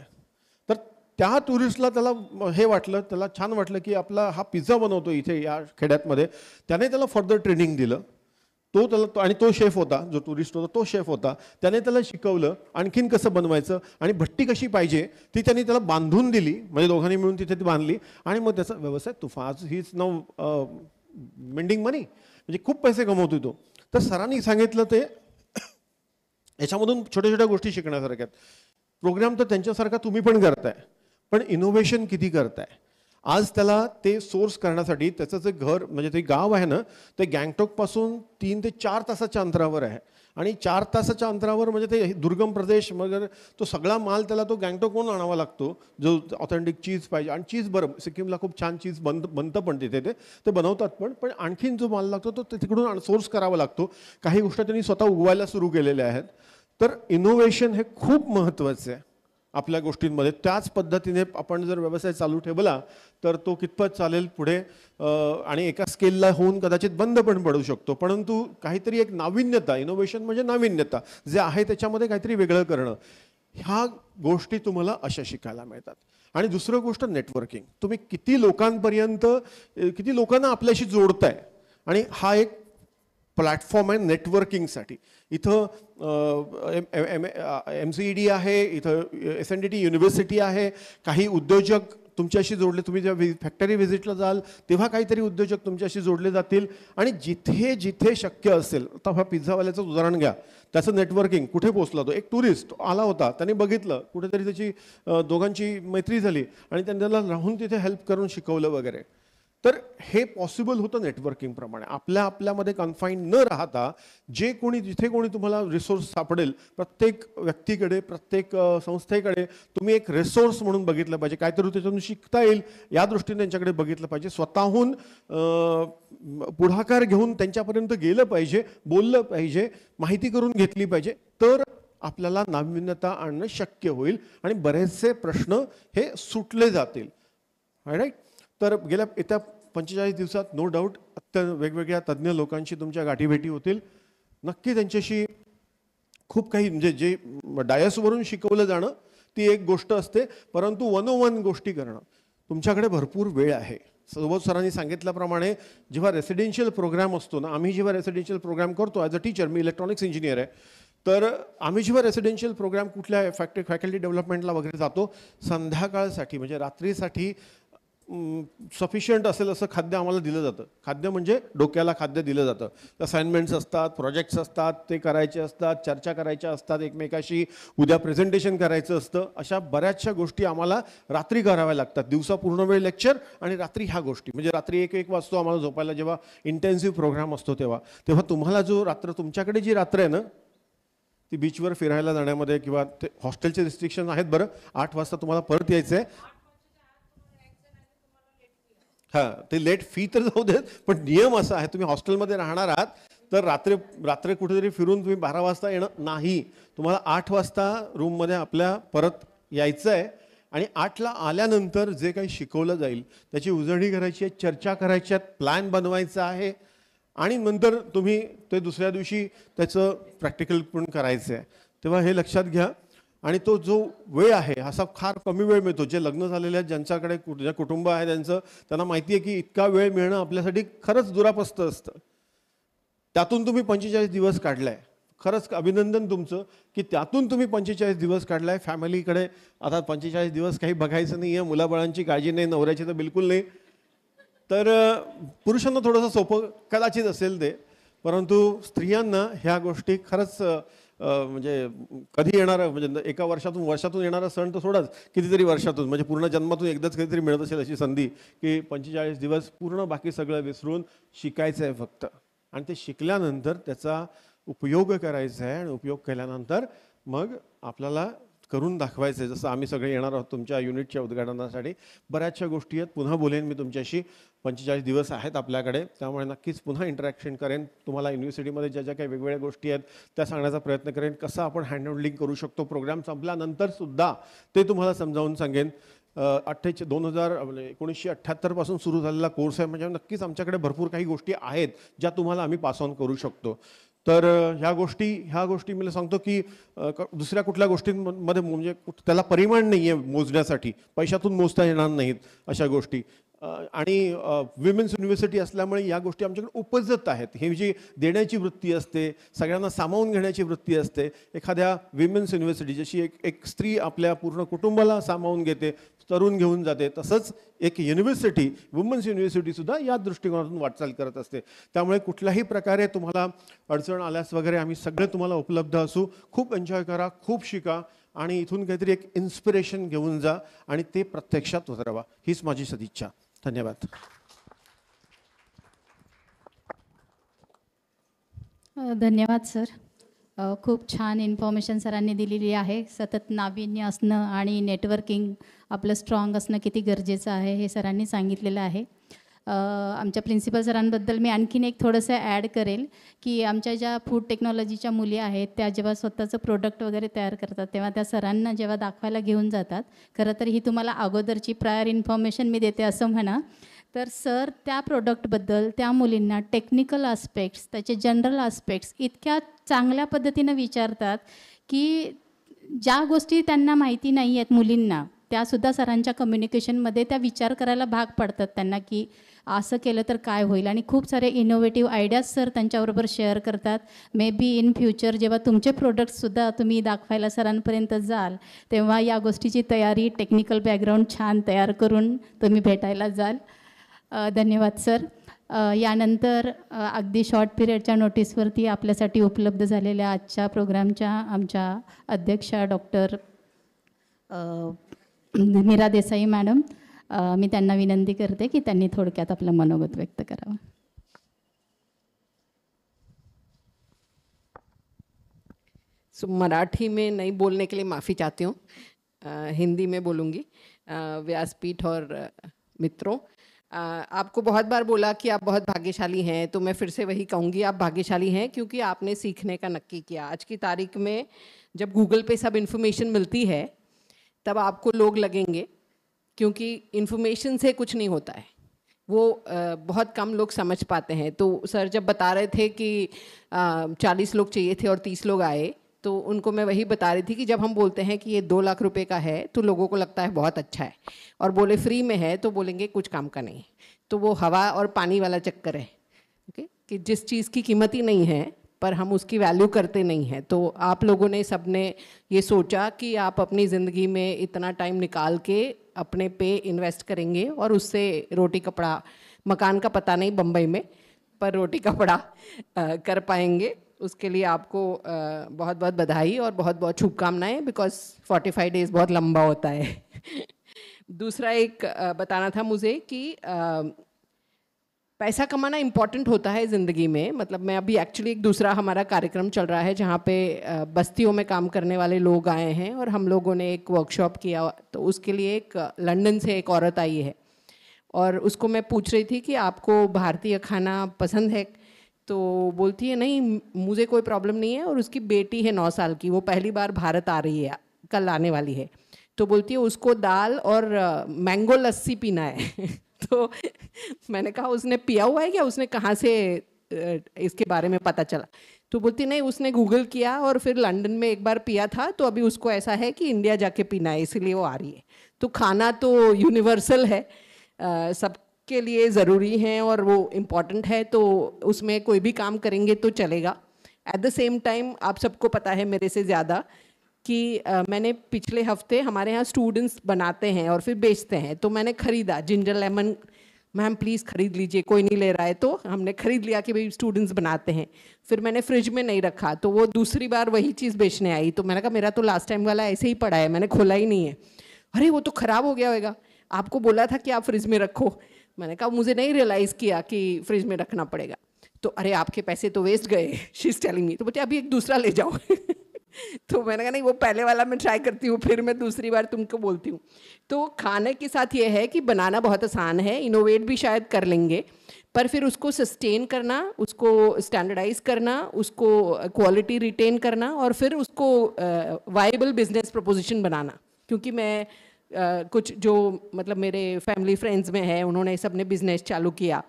तर त्या टुरिस्टला त्याला हे वाटलं, त्याला छान वाटलं की आपला हा पिझ्झा बनवतो इथे या खेड्यातमध्ये. त्याने त्याला फर्दर ट्रेनिंग दिलं. आणि तो शेफ होता, जो टुरिस्ट होता तो शेफ होता. त्याने त्याला शिकवलं आणखीन कसं बनवायचं आणि भट्टी कशी पाहिजे ती त्यांनी त्याला बांधून दिली. म्हणजे दोघांनी मिळून तिथे ती बांधली आणि मग त्याचा व्यवसाय तुफान. ही इज नाउ मेंडिंग मनी, म्हणजे खूप पैसे कमवतो तो. तर सरांनी सांगितलं ते याच्यामधून छोट्या छोट्या गोष्टी शिकण्यासारख्या आहेत. प्रोग्राम तर त्यांच्यासारखा तुम्ही पण करताय, पण इनोव्हेशन किती करताय. आज त्याला ते सोर्स करण्यासाठी त्याचं जे घर म्हणजे ते गाव आहे ना, ते गँगटॉकपासून 3 ते 4 तासाच्या अंतरावर आहे. आणि 4 तासाच्या अंतरावर म्हणजे ते दुर्गम प्रदेश, मग तो सगळा माल त्याला तो गँगटॉकहून आणावा लागतो, जो ऑथेंटिक चीज पाहिजे. आणि चीज बरं सिक्कीमला खूप छान चीज बनतं पण तिथे ते बनवतात, पण आणखीन जो माल लागतो तो तिकडून सोर्स करावा लागतो. काही गोष्टी त्यांनी स्वतः उगवायला सुरू केलेल्या आहेत. तर इनोव्हेशन हे खूप महत्त्वाचं आहे आपल्या गोष्टींमध्ये. त्याच पद्धतीने आपण जर व्यवसाय चालू ठेवला तर तो कितपत चालेल पुढे, आणि एका स्केलला होऊन कदाचित बंद पण पडू शकतो. परंतु काहीतरी एक नाविन्यता, इनोव्हेशन म्हणजे नाविन्यता जे आहे त्याच्यामध्ये काहीतरी वेगळं करणं, ह्या गोष्टी तुम्हाला अशा शिकायला मिळतात. आणि दुसरं गोष्ट नेटवर्किंग. तुम्ही किती लोकांना आपल्याशी जोडताय, आणि हा एक प्लॅटफॉर्म आहे नेटवर्किंगसाठी. इथं MCED आहे, इथं SNDT युनिव्हर्सिटी आहे. काही उद्योजक तुमच्याशी जोडले, तुम्ही जेव्हा फॅक्टरी व्हिजिटला जाल तेव्हा काहीतरी उद्योजक तुमच्याशी जोडले जातील. आणि जिथे जिथे शक्य असेल, आता हा पिझ्झावाल्याचं उदाहरण घ्या, त्याचं नेटवर्किंग कुठे पोचला. तो एक टुरिस्ट आला होता, त्याने बघितलं कुठेतरी त्याची दोघांची मैत्री झाली आणि त्यांनी त्याला राहून तिथे हेल्प करून शिकवलं वगैरे. तर हे पॉसिबल होतं नेटवर्किंगप्रमाणे. आपल्यामध्ये कन्फाईन न राहता जिथे कोणी तुम्हाला रिसोर्स सापडेल, प्रत्येक व्यक्तीकडे, प्रत्येक संस्थेकडे तुम्ही एक रिसोर्स म्हणून बघितलं पाहिजे. काहीतरी त्याच्यातून शिकता येईल या दृष्टीने त्यांच्याकडे बघितलं पाहिजे. स्वतःहून पुढाकार घेऊन त्यांच्यापर्यंत गेलं पाहिजे, बोललं पाहिजे, माहिती करून घेतली पाहिजे. तर आपल्याला नाविन्यता आणणं शक्य होईल आणि बरेचसे प्रश्न हे सुटले जातील. राईट. तर येत्या 45 दिवसात नो डाऊट वेगवेगळ्या तज्ज्ञ लोकांशी तुमच्या गाठीभेटी होतील. नक्की त्यांच्याशी खूप काही, म्हणजे जे डायसवरून शिकवलं जाणं ती एक गोष्ट असते, परंतु 101 गोष्टी करणं. तुमच्याकडे भरपूर वेळ आहे. सुबोध सरांनी सांगितल्याप्रमाणे जेव्हा रेसिडेन्शियल प्रोग्राम असतो ना, आम्ही जेव्हा रेसिडेन्शियल प्रोग्राम करतो as a teacher, me electronics engineer आहे, तर आम्ही जेव्हा रेसिडेन्शियल प्रोग्राम कुठल्या फॅकल्टी डेव्हलपमेंटला वगैरे जातो, संध्याकाळसाठी म्हणजे रात्रीसाठी सफिशियंट असेल असं खाद्य आम्हाला दिलं जातं. खाद्य म्हणजे डोक्याला खाद्य दिलं जातं. असाइनमेंट्स असतात, प्रोजेक्ट्स असतात, ते करायचे असतात, चर्चा करायच्या असतात एकमेकाशी, उद्या प्रेझेंटेशन करायचं असतं. अशा बऱ्याचशा गोष्टी आम्हाला रात्री कराव्या लागतात. दिवसा पूर्ण वेळ लेक्चर आणि रात्री ह्या गोष्टी, म्हणजे रात्री 1 वाजतो आम्हाला झोपायला, जेव्हा इंटेन्सिव्ह प्रोग्राम असतो तेव्हा तुम्हाला तुमच्याकडे जी रात्र आहे ना, ती बीचवर फिरायला जाण्यामध्ये किंवा ते हॉस्टेलचे रिस्ट्रिक्शन आहेत. बरं, 8 वाजता तुम्हाला परत यायचं आहे. हां, ते लेट फी तर जाऊ देत, पण नियम असा आहे, तुम्ही हॉस्टेलमध्ये राहणार आहात तर रात्र कुठेतरी फिरून तुम्ही 12 वाजता येणं नाही. तुम्हाला 8 वाजता रूममध्ये आपल्या परत यायचं आहे. आणि 8ला आल्यानंतर जे काही शिकवलं जाईल त्याची उजळणी करायची आहे, चर्चा करायची आहे, प्लॅन बनवायचा आहे. आणि नंतर तुम्ही ते दुसऱ्या दिवशी त्याचं प्रॅक्टिकल पण करायचं आहे. तेव्हा हे लक्षात घ्या. आणि तो जो वेळ आहे असा फार कमी वेळ मिळतो. जे लग्न झालेले आहेत, ज्यांच्याकडे जे कुटुंब आहे त्यांना माहिती आहे की इतका वेळ मिळणं आपल्यासाठी खरंच दुरापस्त असतं. त्यातून तुम्ही 45 दिवस काढलाय. खरंच अभिनंदन तुमचं की त्यातून तुम्ही 45 दिवस काढलाय फॅमिलीकडे. आता 45 दिवस काही बघायचं नाही आहे, मुलाबाळांची काळजी नाही, नवऱ्याची तर बिलकुल नाही. तर पुरुषांना थोडंसं सोपं कदाचित असेल ते, परंतु स्त्रियांना ह्या गोष्टी खरंच म्हणजे कधी येणारा, म्हणजे एका वर्षातून येणारा सण तर सोडाच, कितीतरी वर्षातून, म्हणजे पूर्ण जन्मातून एकदाच कधीतरी मिळत असेल अशी संधी की 45 दिवस पूर्ण बाकी सगळं विसरून शिकायचं आहे फक्त. आणि ते शिकल्यानंतर त्याचा उपयोग करायचा आहे. आणि उपयोग केल्यानंतर मग आपल्याला करून दाखवायचं आहे. जसं आम्ही सगळे येणार आहोत तुमच्या युनिटच्या उद्घाटनासाठी. बऱ्याचशा गोष्टी आहेत. पुन्हा बोलेन मी तुमच्याशी. 45 दिवस आहेत आपल्याकडे, त्यामुळे नक्कीच पुन्हा इंटरॅक्शन करेन. तुम्हाला युनिव्हर्सिटीमध्ये ज्या काही वेगवेगळ्या गोष्टी आहेत त्या सांगण्याचा प्रयत्न करेन. कसं आपण हँडहोल्डिंग करू शकतो प्रोग्राम संपल्यानंतर सुद्धा ते तुम्हाला समजावून सांगेन. 1978 पासून सुरू झालेला कोर्स आहे, म्हणजे नक्कीच आमच्याकडे भरपूर काही गोष्टी आहेत ज्या तुम्हाला आम्ही पास ऑन करू शकतो. तर ह्या गोष्टी मला सांगतो की दुसऱ्या कुठल्या गोष्टींमध्ये म्हणजे त्याला परिमाण नाही आहे मोजण्यासाठी, पैशातून मोजता येणार नाहीत अशा गोष्टी. आणि विमेन्स युनिव्हर्सिटी असल्यामुळे या गोष्टी आमच्याकडे उपजत आहेत. हे जी देण्याची वृत्ती असते, सगळ्यांना सामावून घेण्याची वृत्ती असते. एखाद्या विमेन्स युनिव्हर्सिटी जशी एक स्त्री आपल्या पूर्ण कुटुंबाला सामावून घेते, तरुण घेऊन जाते, तसंच एक युनिव्हर्सिटी, वुमन्स युनिव्हर्सिटीसुद्धा या दृष्टिकोनातून वाटचाल करत असते. त्यामुळे कुठल्याही प्रकारे तुम्हाला अडचण आल्यास वगैरे आम्ही सगळे तुम्हाला उपलब्ध असू. खूप एन्जॉय करा, खूप शिका आणि इथून काहीतरी एक इन्स्पिरेशन घेऊन जा आणि ते प्रत्यक्षात उतरवा. हीच माझी सदिच्छा. धन्यवाद. धन्यवाद सर. खूप छान इन्फॉर्मेशन सरांनी दिलेली आहे. सतत नाविन्य असणं आणि नेटवर्किंग आपलं स्ट्रॉंग असणं किती गरजेचं आहे हे सरांनी सांगितलेलं आहे. आमच्या प्रिन्सिपल सरांबद्दल मी आणखीन एक थोडंसं ॲड करेल की आमच्या ज्या फूड टेक्नॉलॉजीच्या मुली आहेत त्या जेव्हा स्वतःचं प्रोडक्ट वगैरे तयार करतात तेव्हा त्या सरांना जेव्हा दाखवायला घेऊन जातात, खरं तर ही तुम्हाला अगोदरची प्रायर इन्फॉर्मेशन मी देते असं म्हणा, तर सर त्या प्रोडक्टबद्दल त्या मुलींना टेक्निकल आस्पेक्ट्स, त्याचे जनरल आस्पेक्ट्स इतक्या चांगल्या पद्धतीनं विचारतात की ज्या गोष्टी त्यांना माहिती नाही आहेत मुलींना, त्यासुद्धा सरांच्या कम्युनिकेशनमध्ये त्या विचार करायला भाग पडतात त्यांना की असं केलं तर काय होईल. आणि खूप सारे इनोव्हेटिव्ह आयडियाज सर त्यांच्याबरोबर शेअर करतात. मे बी इन फ्युचर जेव्हा तुमचे प्रोडक्ट्ससुद्धा तुम्ही दाखवायला सरांपर्यंत जाल तेव्हा या गोष्टीची तयारी, टेक्निकल बॅकग्राऊंड छान तयार करून तुम्ही भेटायला जाल. धन्यवाद सर. यानंतर अगदी शॉर्ट पिरियडच्या नोटीसवरती आपल्यासाठी उपलब्ध झालेल्या आजच्या प्रोग्रामच्या आमच्या अध्यक्षा डॉक्टर मीरा देसाई मॅडम, मी त्यांना विनंती करते की त्यांनी थोडक्यात आपलं मनोगत व्यक्त करावं. मराठी में नहीं बोलने के लिए माफ़ी चाहती हूँ, हिंदी में बोलूँगी. व्यासपीठ और मित्रों, आपको बहुत बार बोला कि आप बहुत भाग्यशाली हैं, तो मैं फिर से वही कहूँगी, आप भाग्यशाली हैं क्योंकि आपने सीखने का नक्की किया. आज की तारीख में जब गूगल पे सब इन्फॉर्मेशन मिलती है तब आपको लोग लगेंगे, क्योंकि इन्फॉर्मेशन से कुछ नहीं होता है, वो बहुत कम लोग समझ पाते हैं. तो सर जब बता रहे थे कि 40 लोग चाहिए थे और 30 लोग आए, तो उनको मैं वही बता रही थी कि जब हम बोलते हैं कि ये 2 लाख रुपए का है तो लोगों को लगता है बहुत अच्छा है, और बोले फ्री में है तो बोलेंगे कुछ काम का नहीं. तो वो हवा और पानी वाला चक्कर है. ओके, कि जिस चीज़ की कीमत ही नहीं है पर हम उसकी वैल्यू करते नहीं हैं. तो आप लोगों ने सबने ये सोचा कि आप अपनी ज़िंदगी में इतना टाइम निकाल के अपने पे इन्वेस्ट करेंगे और उससे रोटी कपड़ा, मकान का पता नहीं बम्बई में, पर रोटी कपड़ा कर पाएंगे. उसके लिए आपको बहुत बहुत बधाई और बहुत बहुत शुभकामनाएं, बिकॉज 45 डेज़ बहुत लंबा होता है. दूसरा एक बताना था मुझे कि पैसा कमाना इम्पॉर्टेंट होता है ज़िंदगी में. मतलब मैं अभी एक्चुअली एक दूसरा हमारा कार्यक्रम चल रहा है जहाँ पे बस्तियों में काम करने वाले लोग आए हैं और हम लोगों ने एक वर्कशॉप किया. तो उसके लिए एक लंदन से एक औरत आई है और उसको मैं पूछ रही थी कि आपको भारतीय खाना पसंद है, तो बोलती है नहीं मुझे कोई प्रॉब्लम नहीं है. और उसकी बेटी है 9 साल की, वो पहली बार भारत आ रही है, कल आने वाली है. तो बोलती है उसको दाल और मैंगो लस्सी पीना है. तो मैंने कहा उसने पिया हुआ है क्या, उसने कहाँ से इसके बारे में पता चला? तो बोलती नहीं, उसने गूगल किया और फिर लंदन में एक बार पिया था, तो अभी उसको ऐसा है कि इंडिया जाके पीना है, इसलिए वो आ रही है. तो खाना तो यूनिवर्सल है, सबके लिए ज़रूरी है और वो इम्पॉर्टेंट है, तो उसमें कोई भी काम करेंगे तो चलेगा. एट द सेम टाइम आप सबको पता है मेरे से ज़्यादा कि मैंने पिछले हफ्ते, हमारे यहाँ स्टूडेंट्स बनाते हैं और फिर बेचते हैं, तो मैंने ख़रीदा जिंजर लेमन. मैम प्लीज़ ख़रीद लीजिए, कोई नहीं ले रहा है. तो हमने ख़रीद लिया कि भाई स्टूडेंट्स बनाते हैं. फिर मैंने फ्रिज में नहीं रखा, तो वो दूसरी बार वही चीज़ बेचने आई. तो मैंने कहा मेरा तो लास्ट टाइम वाला ऐसे ही पड़ा है, मैंने खोला ही नहीं है. अरे वो तो ख़राब हो गया होगा, आपको बोला था कि आप फ्रिज में रखो. मैंने कहा मुझे नहीं रियलाइज़ किया कि फ्रिज में रखना पड़ेगा. तो अरे आपके पैसे तो वेस्ट गए, शी इज़ टेलिंग मी. तो बोलते अभी एक दूसरा ले जाओ. तो मैंने कहा नहीं, वो पहले वाला मैं ट्राई करती हूँ, फिर मैं दूसरी बार तुमको बोलती हूँ. तो खाने के साथ ये है कि बनाना बहुत आसान है, इनोवेट भी शायद कर लेंगे, पर फिर उसको सस्टेन करना, उसको स्टैंडर्डाइज करना, उसको क्वालिटी रिटेन करना और फिर उसको वायबल बिजनेस प्रपोजिशन बनाना. क्योंकि मैं कुछ जो मतलब मेरे फैमिली फ्रेंड्स में है, उन्होंने सबने बिजनेस चालू किया.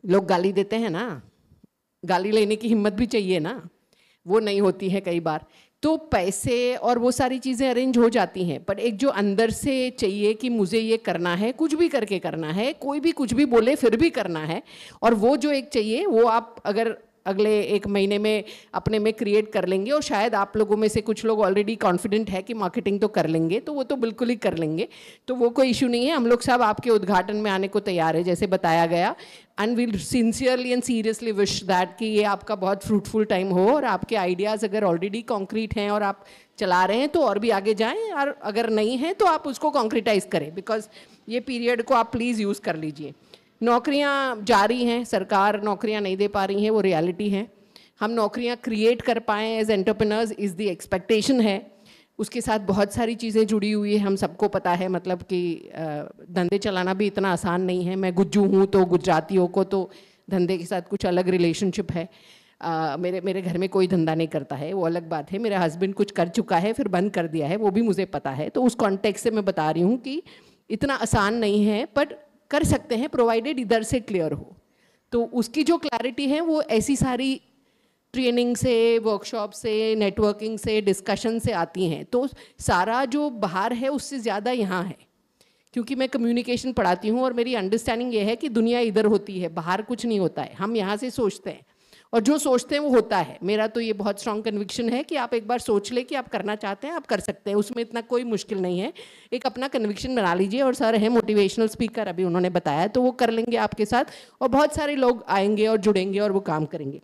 लोग गाली देते हैं ना, गाली लेने की हिम्मत भी चाहिए ना, वो नहीं होती है कई बार। तो पैसे और वो सारी चीज़ें अरेंज हो जाती हैं, पर एक जो अंदर से चाहिए कि मुझे ये करना है, कुछ भी करके करना है, कोई भी कुछ भी बोले फिर भी करना है, और वो जो एक चाहिए वो आप अगर अगले 1 महीने में अपने में क्रिएट कर लेंगे, और शायद आप लोगों में से कुछ लोग ऑलरेडी कॉन्फिडेंट है कि मार्केटिंग तो कर लेंगे, तो वो तो बिल्कुल ही कर लेंगे, तो वो कोई इशू नहीं है। हम लोग सब आपके उद्घाटन में आने को तैयार है जैसे बताया गया, and will sincerely and seriously wish that कि ये आपका बहुत फ्रूटफुल टाइम हो, और आपके आइडियाज़ अगर ऑलरेडी कॉन्क्रीट हैं और आप चला रहे हैं तो और भी आगे जाएं, और अगर नहीं है तो आप उसको कॉन्क्रीटाइज करें, बिकॉज ये पीरियड को आप प्लीज़ यूज़ कर लीजिए। नौकरियां जारी हैं, सरकार नौकरियां नहीं दे पा रही हैं, वो रियलिटी है। हम नौकरियां क्रिएट कर पाएँ as entrepreneurs is the expectation है। उसके साथ बहुत सारी चीज़ें जुड़ी हुई है, हम सबको पता है, मतलब कि धंधे चलाना भी इतना आसान नहीं है। मैं गुज्जू हूँ तो गुजरातियों को तो धंधे के साथ कुछ अलग रिलेशनशिप है। मेरे घर में कोई धंधा नहीं करता है, वो अलग बात है। मेरा हस्बैंड कुछ कर चुका है फिर बंद कर दिया है, वो भी मुझे पता है। तो उस कॉन्टेक्स्ट से मैं बता रही हूँ कि इतना आसान नहीं है, बट कर सकते हैं प्रोवाइडेड इधर से क्लियर हो। तो उसकी जो क्लैरिटी है वो ऐसी सारी ट्रेनिंग से, वर्कशॉप से, नेटवर्किंग से, डिस्कशन से आती हैं। तो सारा जो बाहर है उससे ज़्यादा यहाँ है, क्योंकि मैं कम्युनिकेशन पढ़ाती हूँ और मेरी अंडरस्टैंडिंग ये है कि दुनिया इधर होती है, बाहर कुछ नहीं होता है। हम यहाँ से सोचते हैं और जो सोचते हैं वो होता है। मेरा तो ये बहुत स्ट्रॉन्ग कन्विक्शन है कि आप एक बार सोच ले कि आप करना चाहते हैं, आप कर सकते हैं, उसमें इतना कोई मुश्किल नहीं है। एक अपना कन्विक्शन बना लीजिए, और सर है मोटिवेशनल स्पीकर, अभी उन्होंने बताया, तो वो कर लेंगे आपके साथ, और बहुत सारे लोग आएंगे और जुड़ेंगे और वो काम करेंगे।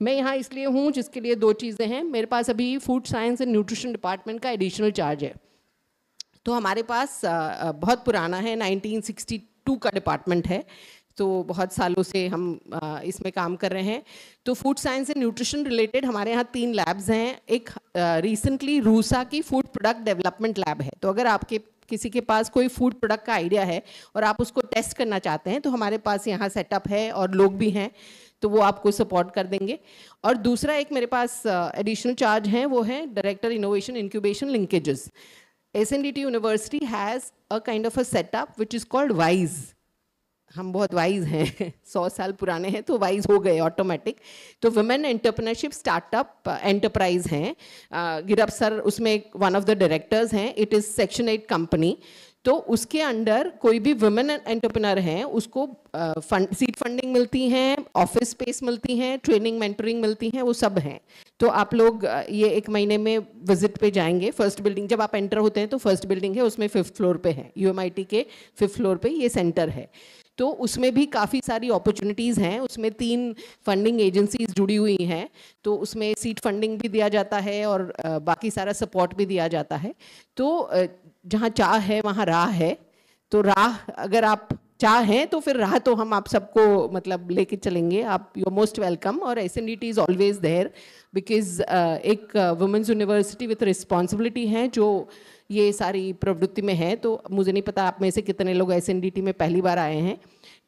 मैं यहाँ इसलिए हूँ जिसके लिए 2 चीज़ें हैं। मेरे पास अभी food science end nutrition department का एडिशनल चार्ज है। तो हमारे पास बहुत पुराना है, 1962 का डिपार्टमेंट है, तो बहुत सालों से हम इसमें काम कर रहे हैं। तो food science end nutrition related हमारे यहाँ 3 लैब्स हैं। एक रिसेंटली रूसा की फूड प्रोडक्ट डेवलपमेंट लैब है। तो अगर आपके किसी के पास कोई फूड प्रोडक्ट का आइडिया है और आप उसको टेस्ट करना चाहते हैं, तो हमारे पास यहाँ सेटअप है और लोग भी हैं, तो वो आपको सपोर्ट कर देंगे। और दूसरा एक मेरे पास एडिशनल चार्ज है, वो है director innovation incubation linkages. SNDT university has a kind of a setup which is called वाइज। हम बहुत वाइज हैं 100 साल पुराने हैं, तो वाइज हो गए ऑटोमेटिक। तो वुमेन एंटरप्रेन्योरशिप स्टार्टअप एंटरप्राइज हैं, गिरप सर उसमें वन ऑफ द डायरेक्टर्स हैं। It is section 8 company. तो उसके अंडर कोई भी वुमेन एंटरप्रेन्योर हैं उसको सीड फंडिंग मिलती हैं, ऑफिस स्पेस मिलती हैं, ट्रेनिंग मेंटरिंग मिलती हैं, वो सब हैं। तो आप लोग ये 1 महीने में विजिट पे जाएंगे। फर्स्ट बिल्डिंग जब आप एंटर होते हैं तो फर्स्ट बिल्डिंग है, उसमें 5th फ्लोर पे है, UMIT के 5th फ्लोर पे ये सेंटर है। तो उसमें भी काफ़ी सारी अपॉर्चुनिटीज़ हैं। उसमें 3 फंडिंग एजेंसीज जुड़ी हुई हैं, तो उसमें सीड फंडिंग भी दिया जाता है और बाकी सारा सपोर्ट भी दिया जाता है। तो जहाँ चाह है वहाँ राह है। तो राह अगर आप चाह हैं तो फिर राह तो हम आप सबको मतलब लेके चलेंगे। आप यू आर मोस्ट वेलकम। और SNDT is always there, because एक वुमेंस यूनिवर्सिटी विथ रिस्पॉन्सिबिलिटी है जो ये सारी प्रवृत्ति में है। तो मुझे नहीं पता आप में से कितने लोग SNDT में पहली बार आए हैं,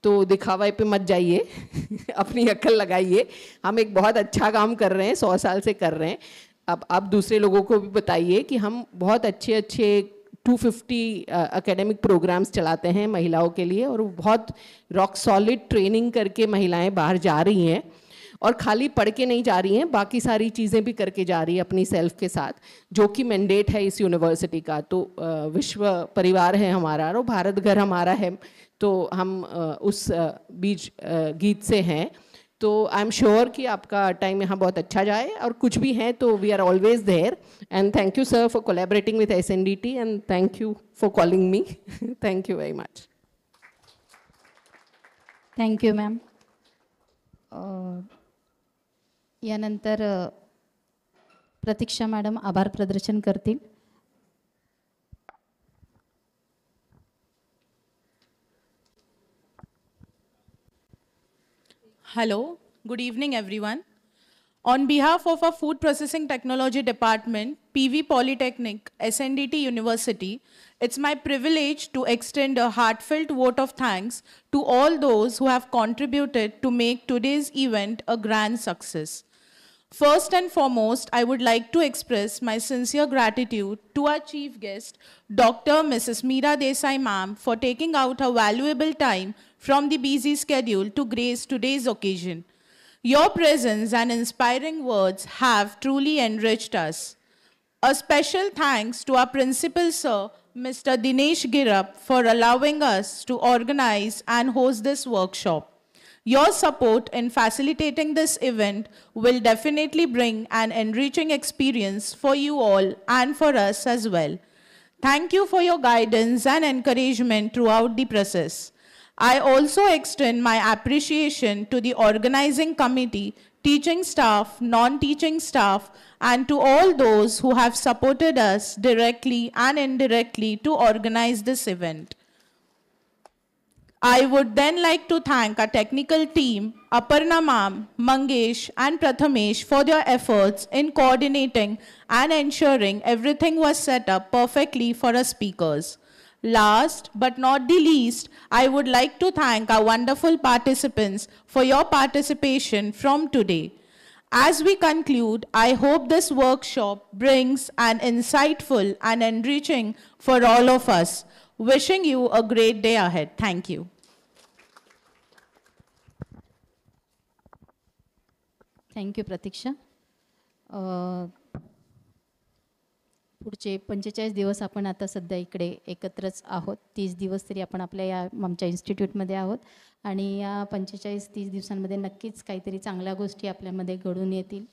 तो दिखावा पे मत जाइए अपनी अक्ल लगाइए। हम एक बहुत अच्छा काम कर रहे हैं, 100 साल से कर रहे हैं। अब आप दूसरे लोगों को भी बताइए कि हम बहुत अच्छे अच्छे 250 एकेडमिक प्रोग्राम्स चलाते हैं महिलाओं के लिए, और बहुत रॉक सॉलिड ट्रेनिंग करके महिलाएं बाहर जा रही हैं, और खाली पढ़ के नहीं जा रही हैं, बाकी सारी चीज़ें भी करके जा रही है अपनी सेल्फ के साथ, जो कि मैंडेट है इस यूनिवर्सिटी का। तो विश्व परिवार है हमारा और भारत घर हमारा है, तो हम उस बीच गीत से हैं। तो आई एम श्योर कि आपका टाइम यहाँ बहुत अच्छा जाए, और कुछ भी है तो we are always there. And thank you sir for collaborating with SNDT, and thank you for calling me. Thank you very much. Thank you ma'am. यानंतर प्रतीक्षा मॅडम आभार प्रदर्शन करतील. Hello, good evening everyone. On behalf of our Food Processing Technology Department, PV Polytechnic, SNDT University, it's my privilege to extend a heartfelt vote of thanks to all those who have contributed to make today's event a grand success. First and foremost, I would like to express my sincere gratitude to our chief guest, Dr. Mrs. Meera Desai ma'am, for taking out her valuable time from the busy schedule to grace today's occasion. Your presence and inspiring words have truly enriched us. A special thanks to our principal sir, Mr. Dinesh Girap, for allowing us to organize and host this workshop. Your support in facilitating this event will definitely bring an enriching experience for you all and for us as well. Thank you for your guidance and encouragement throughout the process. I also extend my appreciation to the organizing committee, teaching staff, non-teaching staff, and to all those who have supported us directly and indirectly to organize this event. I would then like to thank our technical team, Aparna Ma'am, Mangesh and Prathamesh for their efforts in coordinating and ensuring everything was set up perfectly for our speakers. Last but not the least, I would like to thank our wonderful participants for your participation from today. As we conclude, I hope this workshop brings an insightful and enriching for all of us. Wishing you a great day ahead. Thank you. Thank you Pratiksha. पुढचे 45 दिवस आपण आता सध्या इकडे एकत्रच आहोत. 30 दिवस तरी आपण आपल्या या आमच्या इन्स्टिट्यूटमध्ये आहोत आणि या 45-30 दिवसांमध्ये नक्कीच काहीतरी चांगल्या गोष्टी आपल्यामध्ये घडून येतील.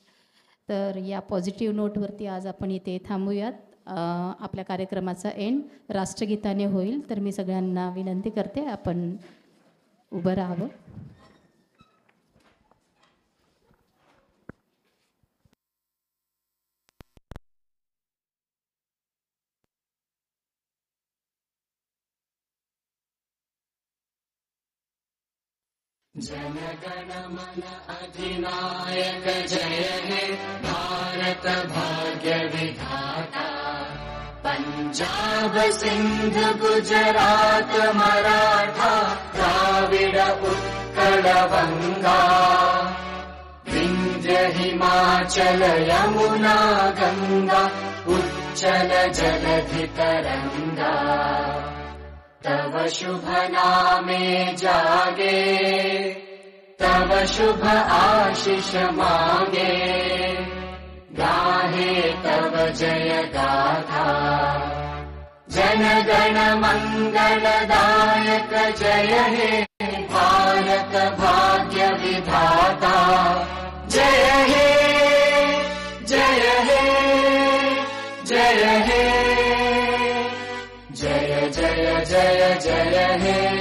तर या पॉझिटिव्ह नोटवरती आज आपण इथे थांबूयात. आपल्या कार्यक्रमाचा एंड राष्ट्रगीताने होईल. तर मी सगळ्यांना विनंती करते आपण उभं राहावं. जनगण मन अधिनायक जय हे भारत भाग्य विधाता. पंजाब सिंध गुजरात मराठा द्राविड उत्कल बंगा. विंध्य हिमाचल यमुना गंगा उच्चल जलधि तरंगा. तव शुभ नामे जागे तव शुभ आशीष मांगे. गाहे तव जय गाथा जनगण मंगलदायक जय हे भारत भाग्य विधाता. जय हे जय हे जय हे जय जय जय जय हे.